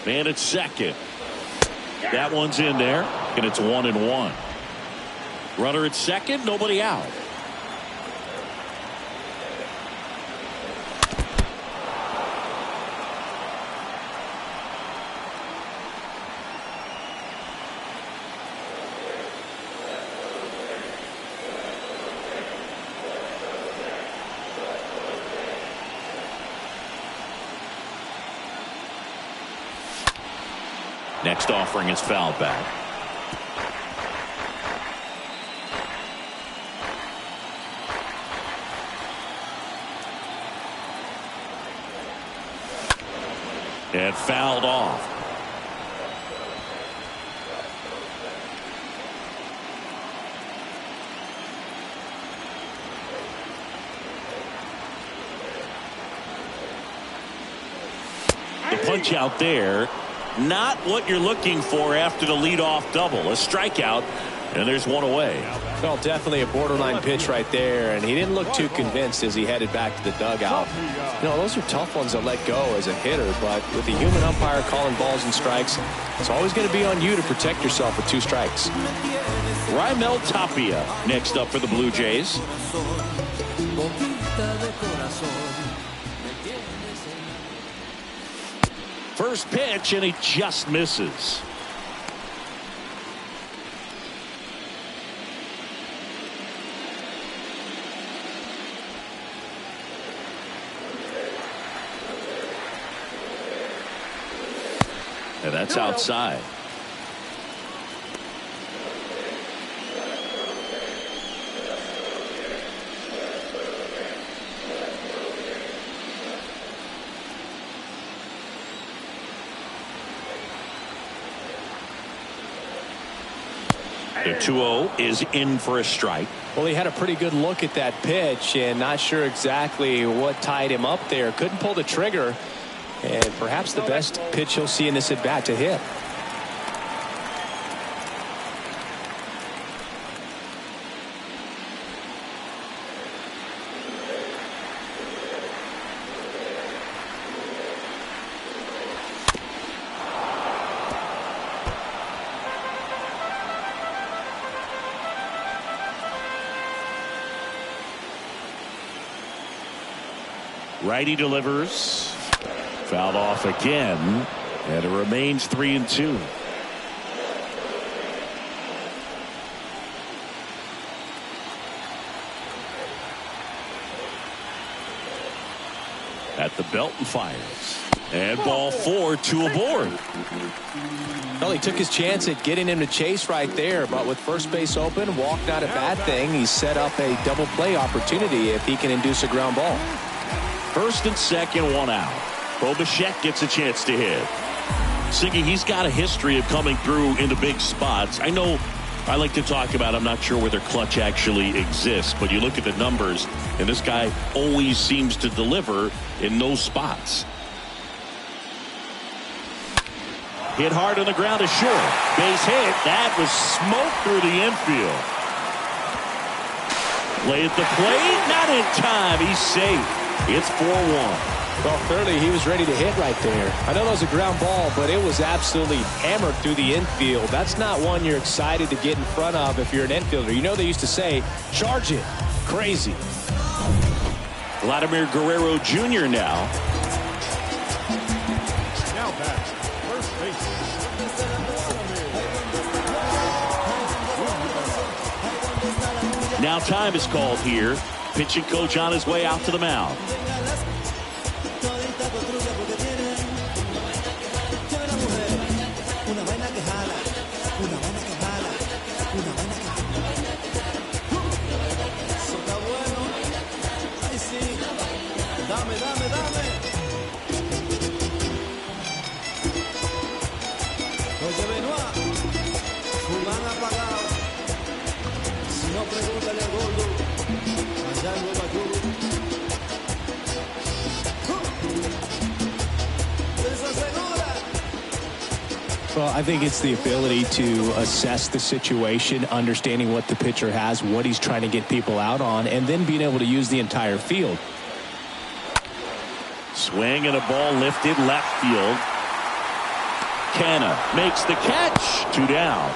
Man at second. That one's in there, and it's 1-1. Runner at second, nobody out. Next offering is fouled back. And fouled off. The punch out there. Not what you're looking for after the leadoff double. A strikeout, and there's one away. Well, definitely a borderline pitch right there, and he didn't look too convinced as he headed back to the dugout. You know, those are tough ones to let go as a hitter, but with the human umpire calling balls and strikes, it's always going to be on you to protect yourself with 2 strikes. Raimel Tapia next up for the Blue Jays. First pitch, and he just misses. And that's outside. The 2-0 is in for a strike. Well, he had a pretty good look at that pitch and not sure exactly what tied him up there. Couldn't pull the trigger, and perhaps the best pitch he'll see in this at bat to hit. Righty delivers. Fouled off again, and it remains 3-2. At the belt and fires. And ball 4, 2 aboard. Well, he took his chance at getting him to chase right there, but with first base open, walk not a bad thing. He set up a double play opportunity if he can induce a ground ball. First and second, 1 out. Bichette gets a chance to hit. Siggy, he's got a history of coming through into big spots. I know I like to talk about, I'm not sure whether clutch actually exists, but you look at the numbers, and this guy always seems to deliver in those spots. Hit hard on the ground is short. Base hit. That was smoke through the infield. Play at the plate. Not in time. He's safe. It's 4-1. Well, clearly he was ready to hit right there. I know that was a ground ball, but it was absolutely hammered through the infield. That's not one you're excited to get in front of if you're an infielder. You know they used to say, charge it. Crazy. Vladimir Guerrero Jr. now. Now back, first base. Now time is called here. Pitching coach on his way out to the mound. Well, I think it's the ability to assess the situation, understanding what the pitcher has, what he's trying to get people out on, and then being able to use the entire field. Swing and a ball lifted left field. Canna makes the catch. 2 down.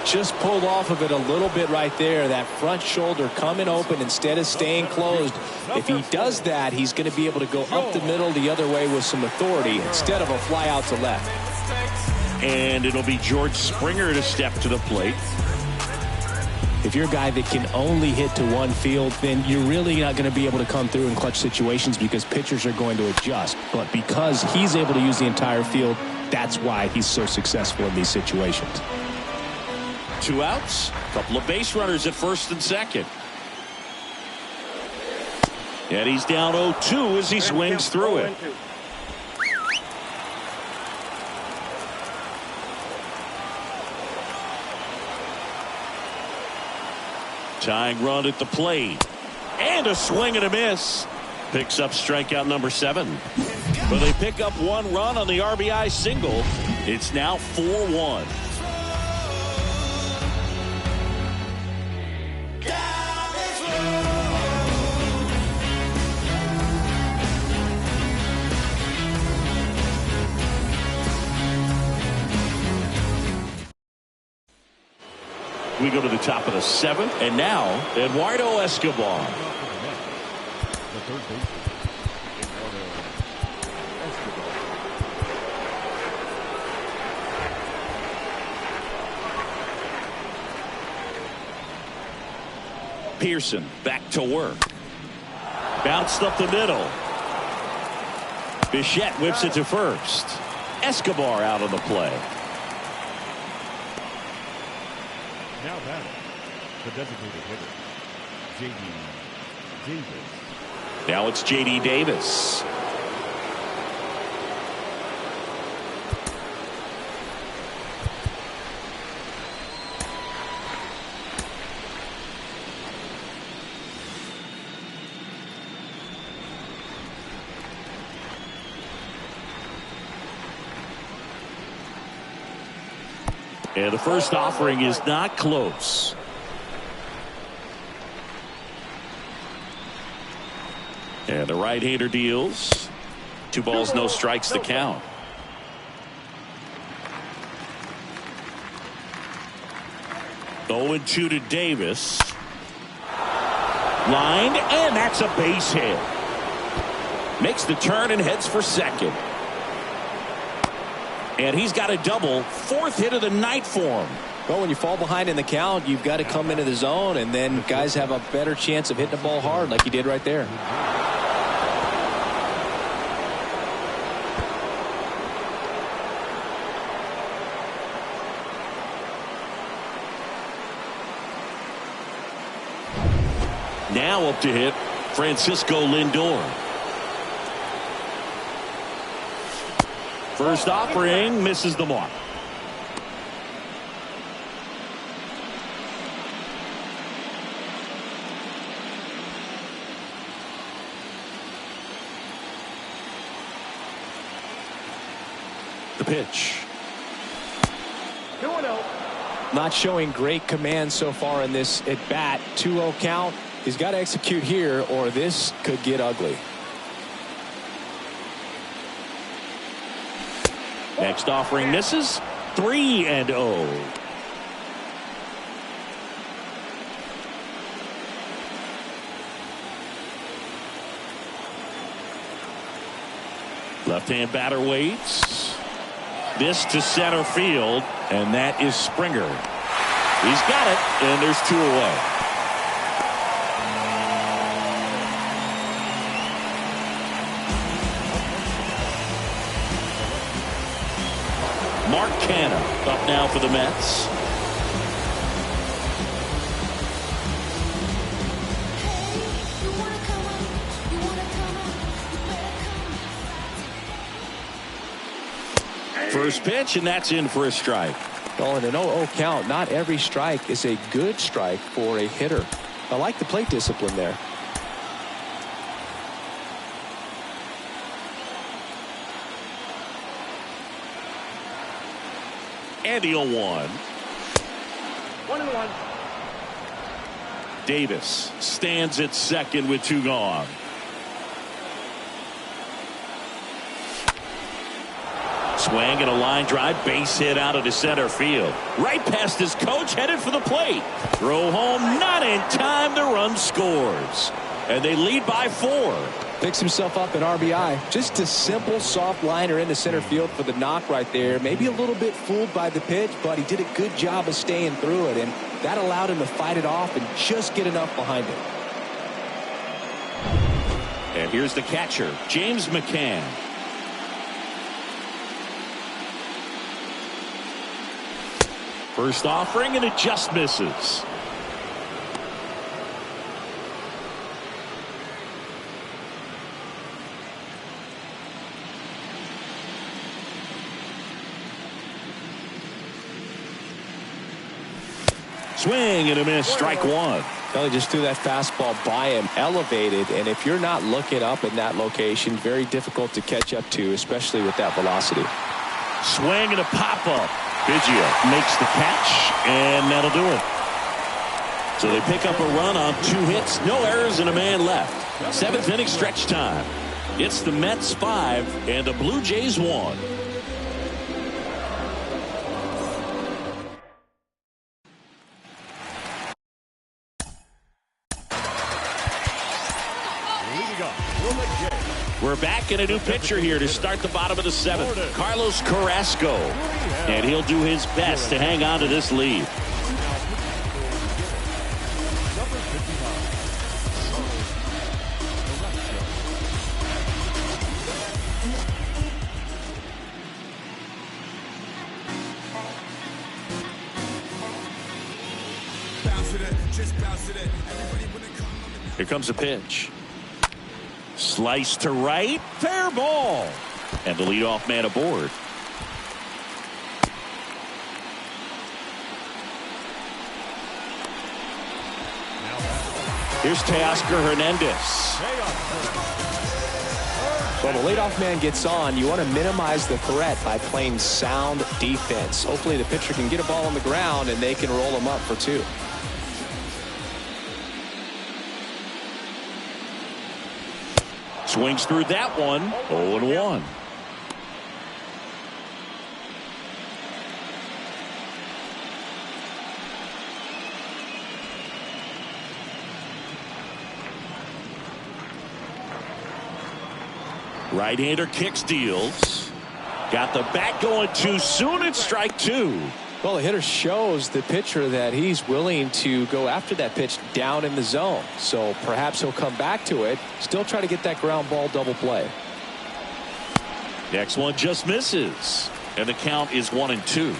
Just pulled off of it a little bit right there. That front shoulder coming open instead of staying closed. If he does that, he's going to be able to go up the middle the other way with some authority instead of a fly out to left. And it'll be George Springer to step to the plate. If you're a guy that can only hit to one field, then you're really not going to be able to come through in clutch situations because pitchers are going to adjust. But because he's able to use the entire field, that's why he's so successful in these situations. 2 outs, a couple of base runners at first and second. And he's down 0-2 as he swings through it. Tying run at the plate. And a swing and a miss. Picks up strikeout number 7. But they pick up 1 run on the RBI single. It's now 4-1. We go to the top of the 7th, and now Eduardo Escobar. The third baseman, Eduardo Escobar. Pearson back to work. Bounced up the middle. Bichette whips it to first. Escobar out of the play. Now batting, the designated hitter, J.D. Davis. Now it's J.D. Davis. And the first offering is not close. And the right-hander deals. 2 balls, no strikes to count. Oh, 0-2 to Davis. Lined, and that's a base hit. Makes the turn and heads for second. And he's got a double, 4th hit of the night for him. Well, when you fall behind in the count, you've got to come into the zone, and then guys have a better chance of hitting the ball hard like he did right there. Now up to hit, Francisco Lindor. First offering misses the mark. The pitch. 2-0. Not showing great command so far in this at bat. 2-0 count. He's got to execute here, or this could get ugly. Next offering misses. 3-0. Left-hand batter waits. This to center field, and that is Springer. He's got it, and there's 2 away. Mark Canha up now for the Mets. First pitch, and that's in for a strike. Well, in an 0-0 count, not every strike is a good strike for a hitter. I like the plate discipline there. And the 0-1. 1-1. Davis stands at second with 2 gone. Swing and a line drive, base hit out of the center field. Right past his coach, headed for the plate. Throw home, not in time. The run scores. And they lead by 4. Picks himself up an RBI. Just a simple soft liner into center field for the knock right there. Maybe a little bit fooled by the pitch, but he did a good job of staying through it, and that allowed him to fight it off and just get enough behind it. And here's the catcher, James McCann. First offering, and it just misses. Swing and a miss, strike 1. Well, he just threw that fastball by him, elevated, and if you're not looking up in that location, very difficult to catch up to, especially with that velocity. Swing and a pop-up. Biggio makes the catch, and that'll do it. So they pick up a run on 2 hits, no errors, and a man left. 7th inning stretch time. It's the Mets 5 and the Blue Jays 1. We're back in a new pitcher here to start the bottom of the 7th. Carlos Carrasco. And he'll do his best to hang on to this lead. Here comes a pitch. Slice to right. Fair ball. And the leadoff man aboard. Here's Teoscar Hernandez. Well, the leadoff man gets on. You want to minimize the threat by playing sound defense. Hopefully the pitcher can get a ball on the ground and they can roll him up for 2. Swings through that one. 0-1. Right-hander kicks, deals. Got the bat going too soon. It's strike 2. Well, the hitter shows the pitcher that he's willing to go after that pitch down in the zone. So perhaps he'll come back to it. Still try to get that ground ball double play. Next one just misses. And the count is 1-2.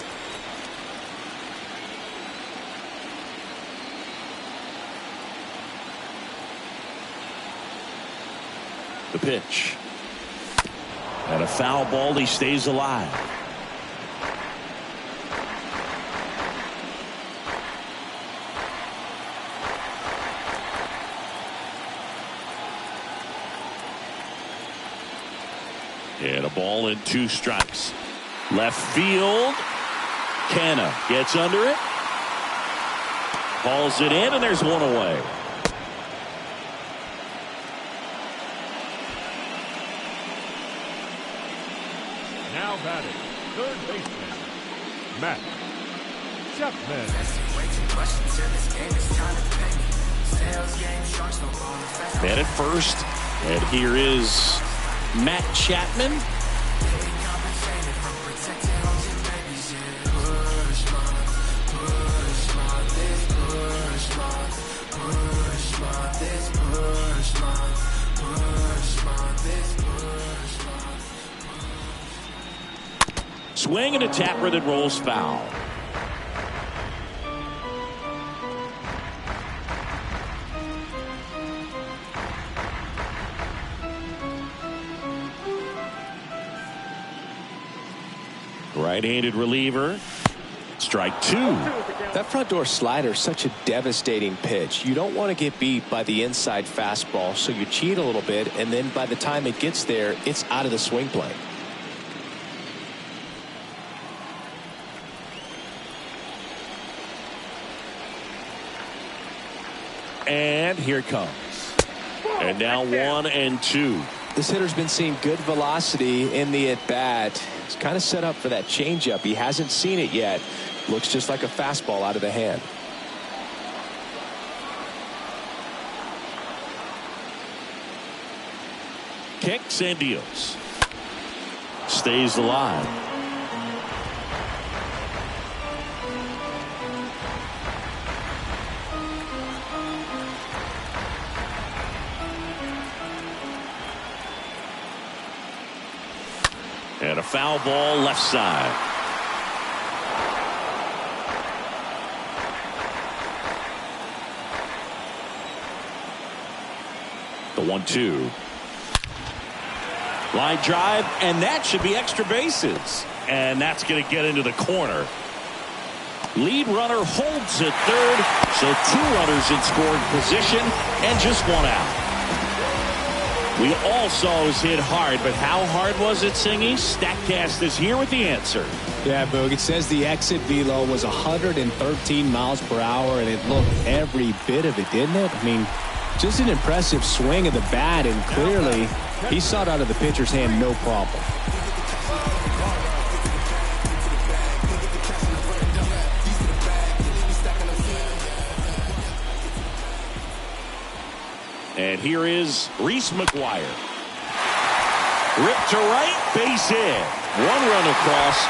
The pitch. And a foul ball. He stays alive. And a ball and 2 strikes. Left field. Canna gets under it. Hauls it in, and there's 1 away. Now batting, third baseman, Matt Chapman. Man at first, and here is Matt Chapman. Swing and a tapper that rolls foul. Right-handed reliever. Strike 2. That front door slider is such a devastating pitch. You don't want to get beat by the inside fastball, so you cheat a little bit, and then by the time it gets there, it's out of the swing plane. And here it comes. And now 1-2. This hitter's been seeing good velocity in the at-bat. He's kind of set up for that changeup. He hasn't seen it yet. Looks just like a fastball out of the hand. Kicks and deals. Stays alive. And a foul ball left side. The 1-2. Line drive, and that should be extra bases. And that's going to get into the corner. Lead runner holds at third, so 2 runners in scoring position and just 1 out. We all saw it was hit hard, but how hard was it, Singy? Statcast is here with the answer. Yeah, Boog, it says the exit velo was 113 miles per hour, and it looked every bit of it, didn't it? I mean, just an impressive swing of the bat, and clearly he saw it out of the pitcher's hand no problem. And here is Reese McGuire. Ripped to right, base hit. 1 run across.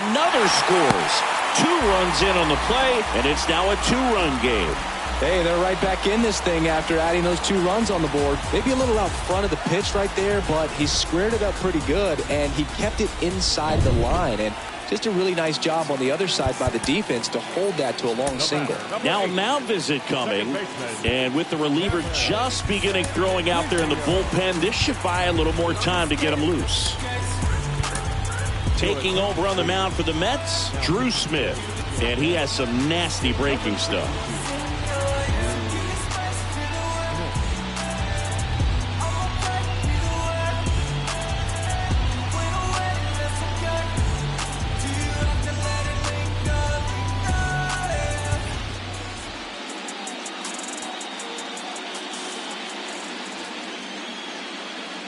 Another scores. 2 runs in on the play, and it's now a 2-run game. Hey, they're right back in this thing after adding those 2 runs on the board. Maybe a little out front of the pitch right there, but he squared it up pretty good, and he kept it inside the line. And just a really nice job on the other side by the defense to hold that to a long single. Now a mound visit coming, and with the reliever just beginning throwing out there in the bullpen, this should buy a little more time to get him loose. Taking over on the mound for the Mets, Drew Smith, and he has some nasty breaking stuff.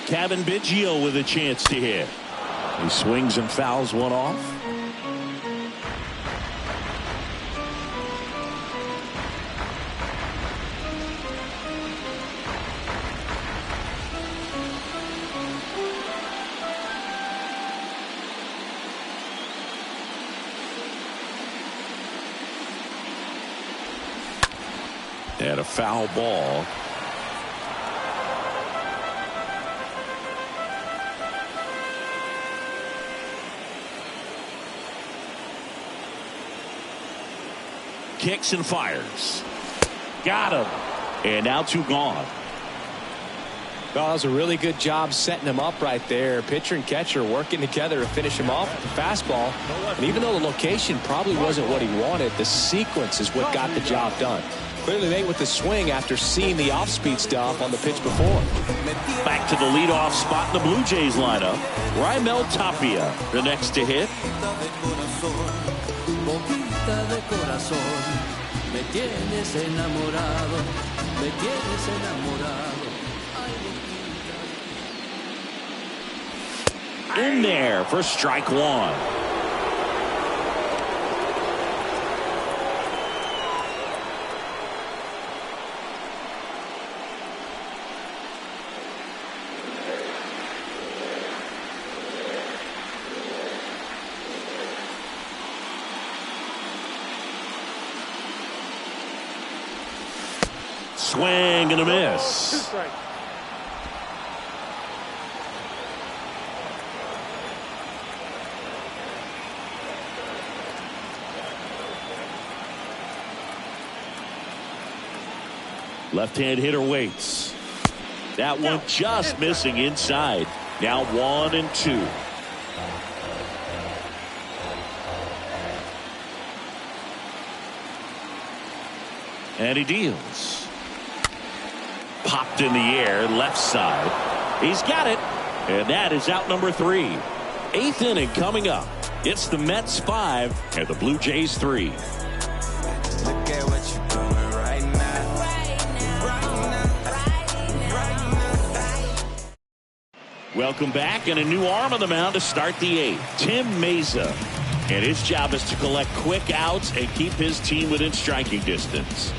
Kevin Biggio with a chance to hit. He swings and fouls one off. And a foul ball. Kicks and fires. Got him. And now 2 gone. Well, that was a really good job setting him up right there. Pitcher and catcher working together to finish him off with the fastball. And even though the location probably wasn't what he wanted, the sequence is what got the job done. Clearly late with the swing after seeing the off-speed stuff on the pitch before. Back to the leadoff spot in the Blue Jays lineup. Raimel Tapia, the next to hit. De corazón, me tienes enamorado, me tienes enamorado. In there for strike 1. Swing and a miss. Left-hand hitter waits. That one just missing inside. Now 1-2. And he deals. Popped in the air, left side. He's got it. And that is out number 3. 8th inning coming up. It's the Mets 5 and the Blue Jays 3. Look at what you're doing right now. Welcome back, and a new arm on the mound to start the 8th. Tim Mesa. And his job is to collect quick outs and keep his team within striking distance.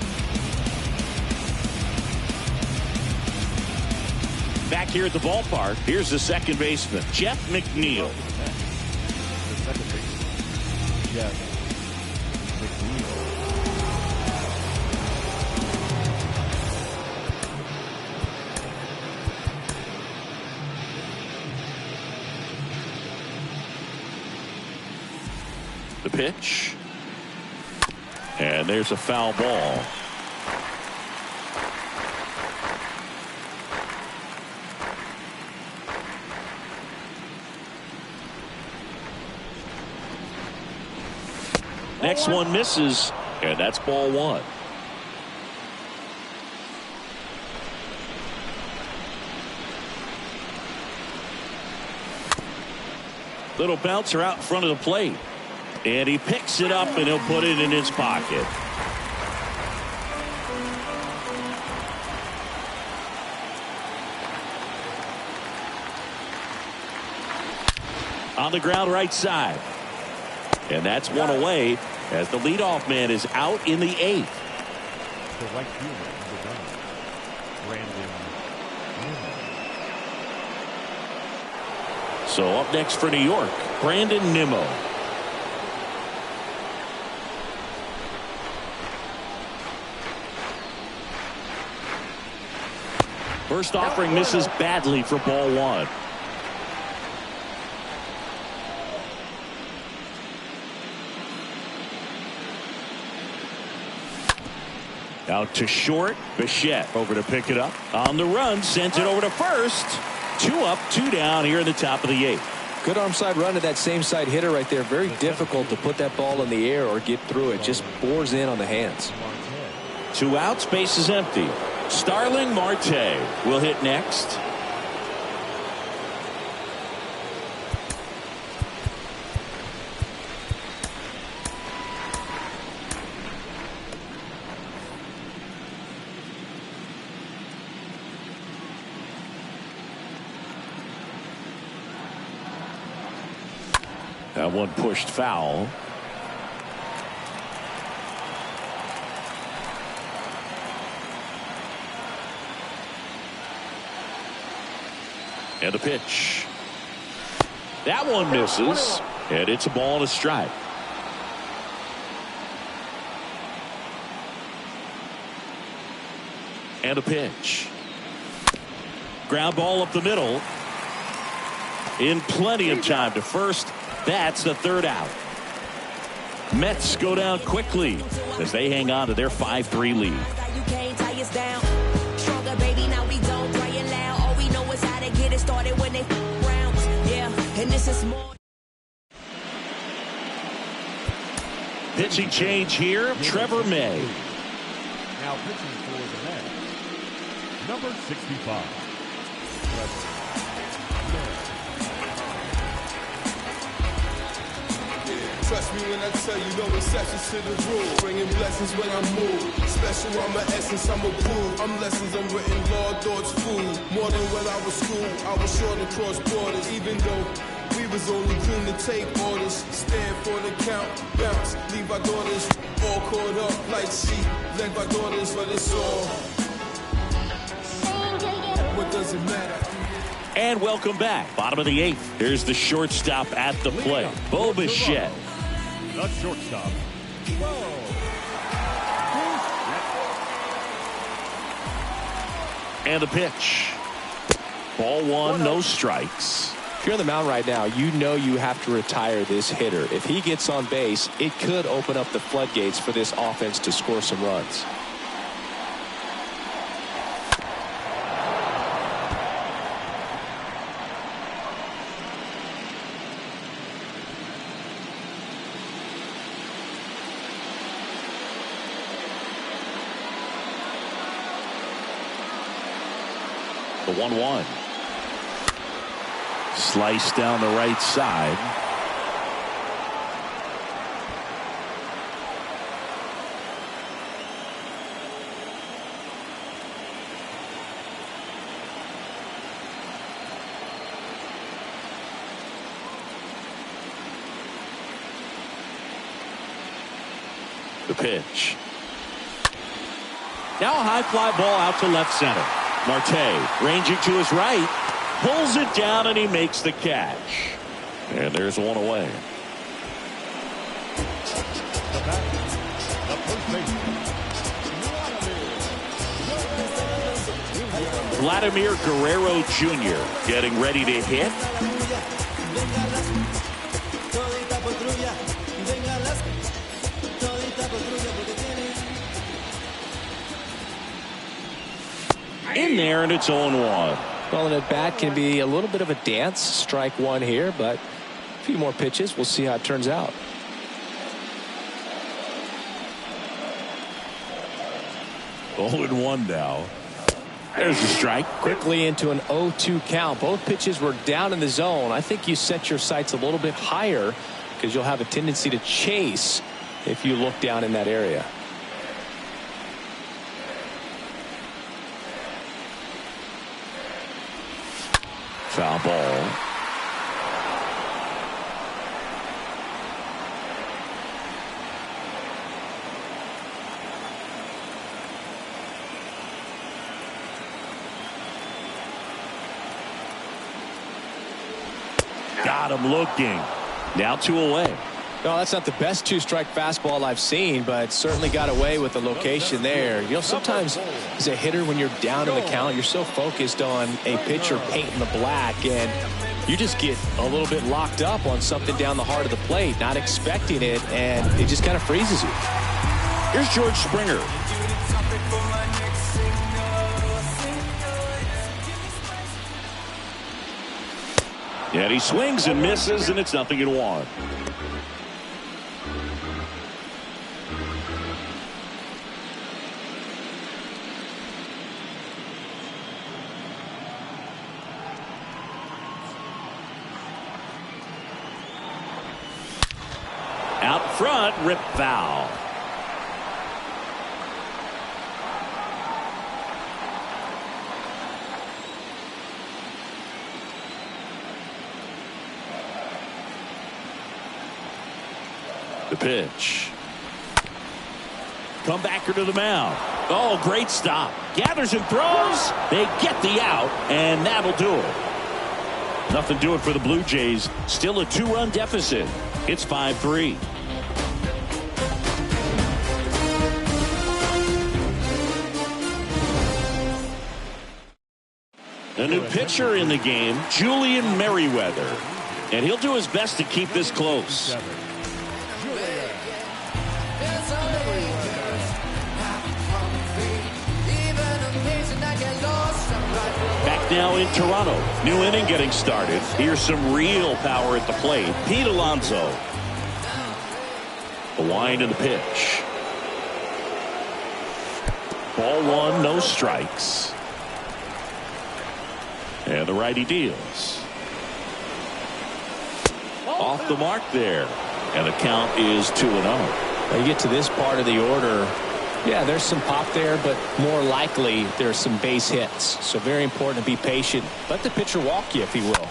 Back here at the ballpark, here's the second baseman, Jeff McNeil. The second baseman, Jeff McNeil. The pitch. And there's a foul ball. Next one misses, and that's ball 1. Little bouncer out in front of the plate. And he picks it up, and he'll put it in his pocket. On the ground right side. And that's one away as the leadoff man is out in the 8th. The right fielder on the gun, Brandon Nimmo. So up next for New York, Brandon Nimmo. First offering misses badly for ball 1. Out to short. Bichette over to pick it up. On the run. Sends it over to first. 2 up, 2 down here in the top of the 8th. Good arm side run to that same side hitter right there. Very difficult to put that ball in the air or get through it. Just bores in on the hands. 2 outs. Base is empty. Starling Marte will hit next. That one pushed foul. And a pitch. That one misses. And it's a ball and a strike. And a pitch. Ground ball up the middle. In plenty of time to first. That's the 3rd out. Mets go down quickly as they hang on to their 5-3 lead. You can't tie us down. Stronger, baby, now we don't cry it loud. All we know is how to get it started when they rounds. Yeah, and this is more. Pitching change here, Trevor May. Now pitching for the Mets, number 65. Trust me when I tell you no exceptions to the rule. Bringing blessings when I move. Special, I'm an essence, I'm a proof. I'm lessons, I'm written law, thoughts, food. More than when I was school, I was sure to cross borders. Even though we was only green to take orders. Stand for the count, bounce, leave our daughters all caught up like sheep. Led by daughters, but it's all. What does it matter? And welcome back. Bottom of the 8th. Here's the shortstop at the plate, Bo Bichette. The shortstop. And a pitch. Ball 1, no strikes. If you're on the mound right now, you know you have to retire this hitter. If he gets on base, it could open up the floodgates for this offense to score some runs. The 1-1. Slice down the right side. The pitch. Now a high fly ball out to left center. Marte ranging to his right, pulls it down, and he makes the catch. And there's one away. Vladimir Guerrero Jr. getting ready to hit. In there, and it's 0-1. Well, an at-bat can be a little bit of a dance. Strike 1 here, but a few more pitches. We'll see how it turns out. Oh, and 1 now. There's the strike. Quickly into an 0-2 count. Both pitches were down in the zone. I think you set your sights a little bit higher because you'll have a tendency to chase if you look down in that area. Foul ball. Got him looking. Now 2 away. No, that's not the best 2-strike fastball I've seen, but certainly got away with the location there. You know, sometimes as a hitter, when you're down in the count, you're so focused on a pitcher painting the black, and you just get a little bit locked up on something down the heart of the plate, not expecting it, and it just kind of freezes you. Here's George Springer. And he swings and misses, and it's 0-1. Out front, rip foul. The pitch. Comebacker to the mound. Oh, great stop. Gathers and throws. They get the out, and that'll do it. Nothing doing for the Blue Jays. Still a 2-run deficit. It's 5-3. A new pitcher in the game, Julian Merriweather. And he'll do his best to keep this close. Back now in Toronto. New inning getting started. Here's some real power at the plate. Pete Alonso. The wind and the pitch. Ball one, no strikes. And the righty deals. Off the mark there. And the count is 2-0. Now you get to this part of the order. Yeah, there's some pop there, but more likely there's some base hits. So very important to be patient. Let the pitcher walk you, if he will.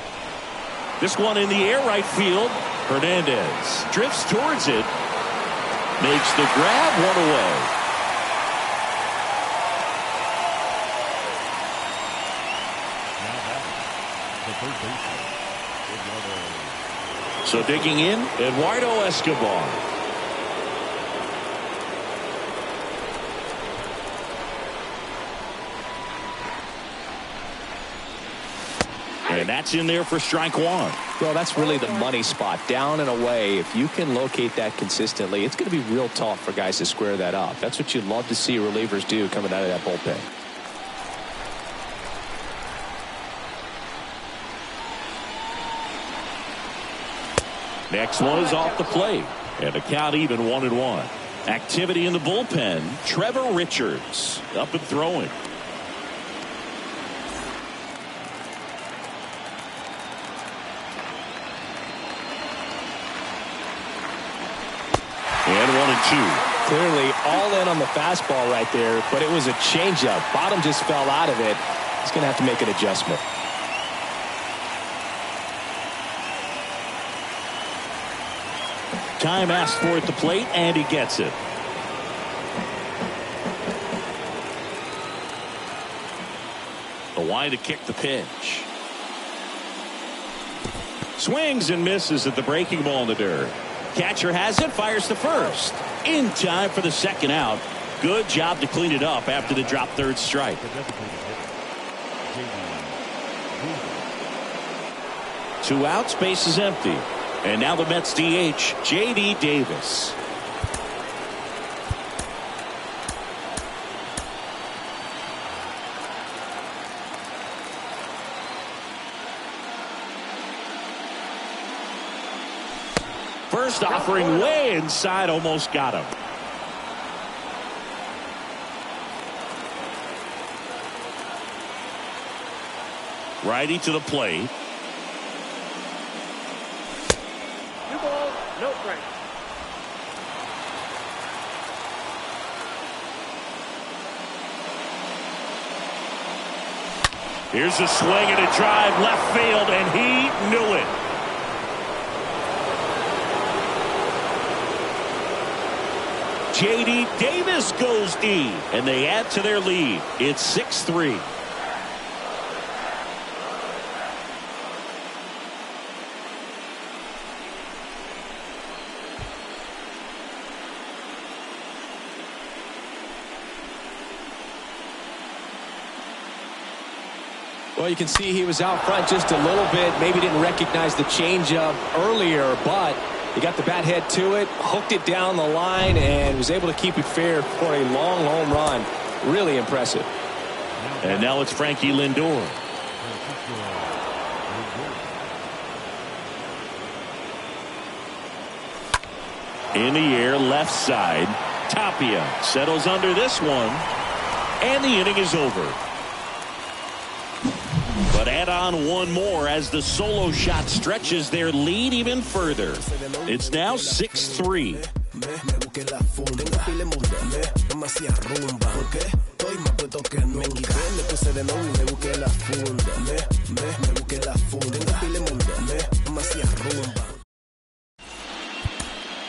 This one in the air, right field. Hernandez drifts towards it. Makes the grab, one away. So digging in, Eduardo Escobar. And that's in there for strike one. Well, that's really the money spot. Down and away. If you can locate that consistently, it's going to be real tough for guys to square that up. That's what you'd love to see relievers do coming out of that bullpen. Next one is off the plate. And the count even 1-1. Activity in the bullpen. Trevor Richards up and throwing. And 1-2. Clearly all in on the fastball right there, but it was a changeup. Bottom just fell out of it. He's going to have to make an adjustment. Time asked for at the plate, and he gets it. The wind to kick the pitch. Swings and misses at the breaking ball in the dirt. Catcher has it, fires to first. In time for the second out. Good job to clean it up after the drop third strike. 2 outs, base is empty. And now the Mets DH, J.D. Davis. First offering way inside, almost got him. Righty to the plate. No strike. Here's a swing and a drive left field, and he knew it. J.D. Davis goes deep, and they add to their lead. It's 6-3. Well, you can see he was out front just a little bit. Maybe didn't recognize the changeup earlier, but he got the bat head to it, hooked it down the line, and was able to keep it fair for a long home run. Really impressive. And now it's Frankie Lindor. In the air, left side. Tapia settles under this one. And the inning is over. But add on one more as the solo shot stretches their lead even further. It's now 6-3.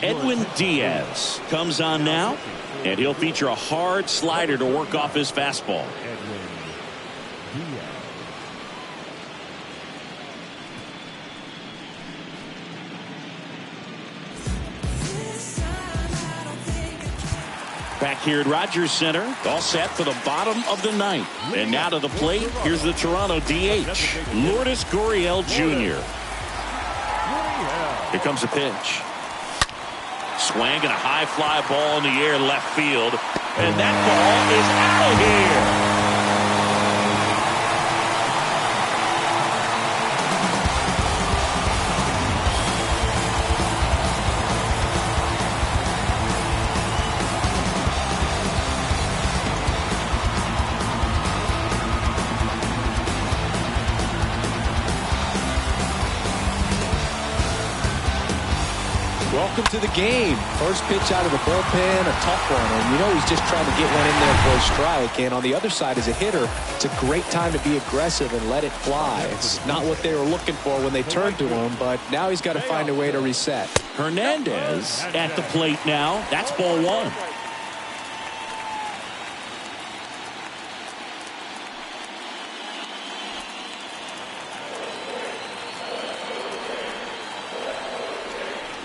Edwin Diaz comes on now, and he'll feature a hard slider to work off his fastball. Back here at Rogers Center, all set for the bottom of the ninth. And now to the plate, here's the Toronto DH, Lourdes Gurriel Jr. Here comes the pitch. Swing and a high fly ball in the air left field. And that ball is out of here. Welcome to the game. First pitch out of the bullpen, a tough one. And you know he's just trying to get one in there for a strike. And on the other side, as a hitter, it's a great time to be aggressive and let it fly. It's not what they were looking for when they turned to him, but now he's got to find a way to reset. Hernandez at the plate now. That's ball one.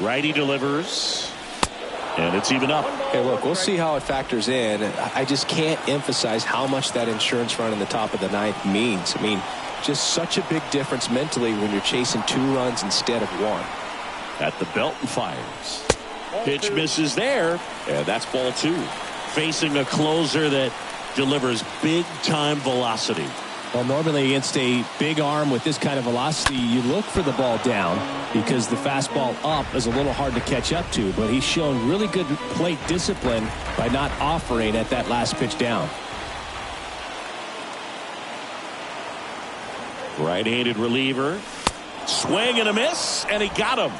Righty delivers, and it's even up. Hey, look, we'll see how it factors in. I just can't emphasize how much that insurance run in the top of the ninth means. I mean, just such a big difference mentally when you're chasing 2 runs instead of 1. At the belt and fires. Pitch misses there, and that's ball 2. Facing a closer that delivers big-time velocity. Well, normally against a big arm with this kind of velocity, you look for the ball down because the fastball up is a little hard to catch up to. But he's shown really good plate discipline by not offering at that last pitch down. Right-handed reliever. Swing and a miss, and he got him.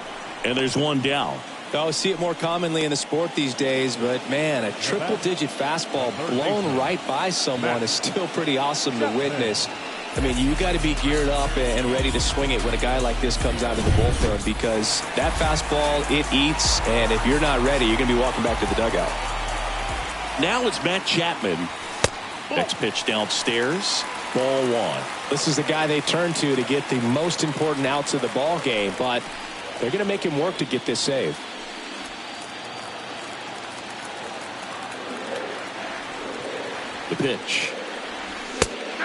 And there's one down. I see it more commonly in the sport these days, but man, a triple-digit fastball blown right by someone is still pretty awesome to witness. I mean, you got to be geared up and ready to swing it when a guy like this comes out of the bullpen, because that fastball, it eats, and if you're not ready, you're going to be walking back to the dugout. Now it's Matt Chapman. Next pitch downstairs. Ball 1. This is the guy they turn to get the most important outs of the ball game, but they're going to make him work to get this save. The pitch.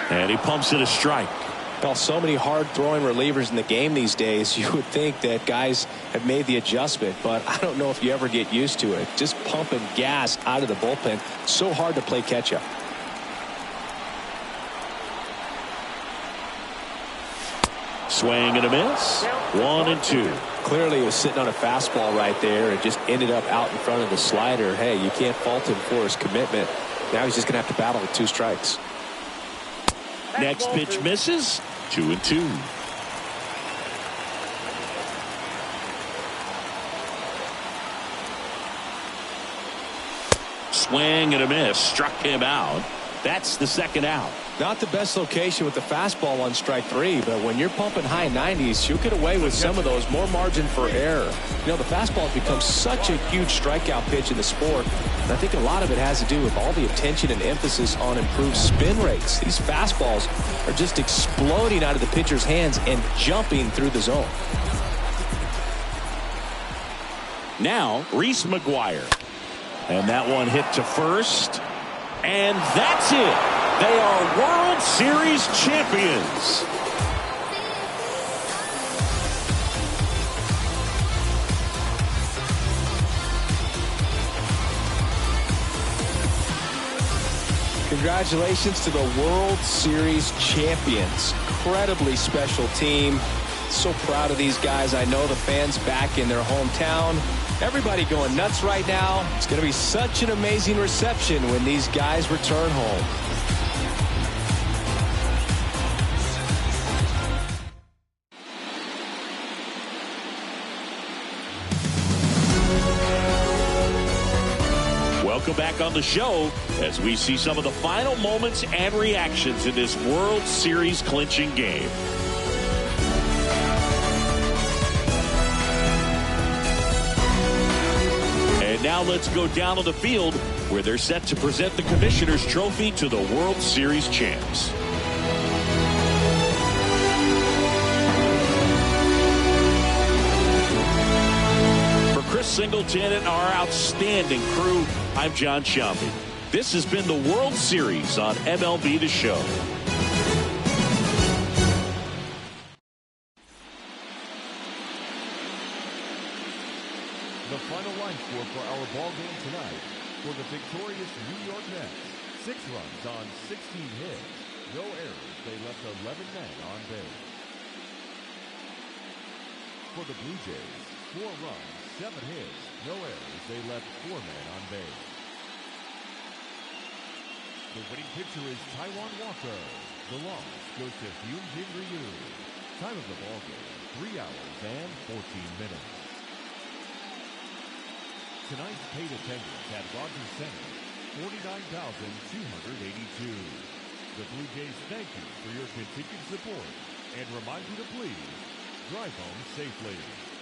And he pumps it a strike. Well, so many hard throwing relievers in the game these days, you would think that guys have made the adjustment, but I don't know if you ever get used to it. Just pumping gas out of the bullpen, so hard to play catch up. Swing and a miss. 1-2. Clearly he was sitting on a fastball right there and just ended up out in front of the slider. Hey, you can't fault him for his commitment. Now he's just going to have to battle with 2 strikes. Next pitch misses. 2-2. Swing and a miss. Struck him out. That's the second out. Not the best location with the fastball on strike 3, but when you're pumping high 90s, you'll get away with some of those, more margin for error. You know, the fastball has become such a huge strikeout pitch in the sport, and I think a lot of it has to do with all the attention and emphasis on improved spin rates. These fastballs are just exploding out of the pitcher's hands and jumping through the zone. Now, Reese McGuire. And that one hit to first. And that's it. They are World Series champions. Congratulations to the World Series champions. Incredibly special team. So proud of these guys. I know the fans back in their hometown. Everybody going nuts right now. It's going to be such an amazing reception when these guys return home. Welcome back on the show as we see some of the final moments and reactions in this World Series clinching game. And now let's go down on the field where they're set to present the Commissioner's Trophy to the World Series champs. Singleton and our outstanding crew, I'm John Sciambi. This has been the World Series on MLB The Show. The final line score for our ball game tonight. For the victorious New York Mets, 6 runs on 16 hits. No errors. They left 11 men on base. For the Blue Jays, 4 runs. 7 hits, no errors. They left 4 men on base. The winning pitcher is Taijuan Walker. The loss goes to Hyun-Jin Ryu. Time of the ball game, 3 hours and 14 minutes. Tonight's paid attendance at Rogers Center, 49,282. The Blue Jays thank you for your continued support and remind you to please drive home safely.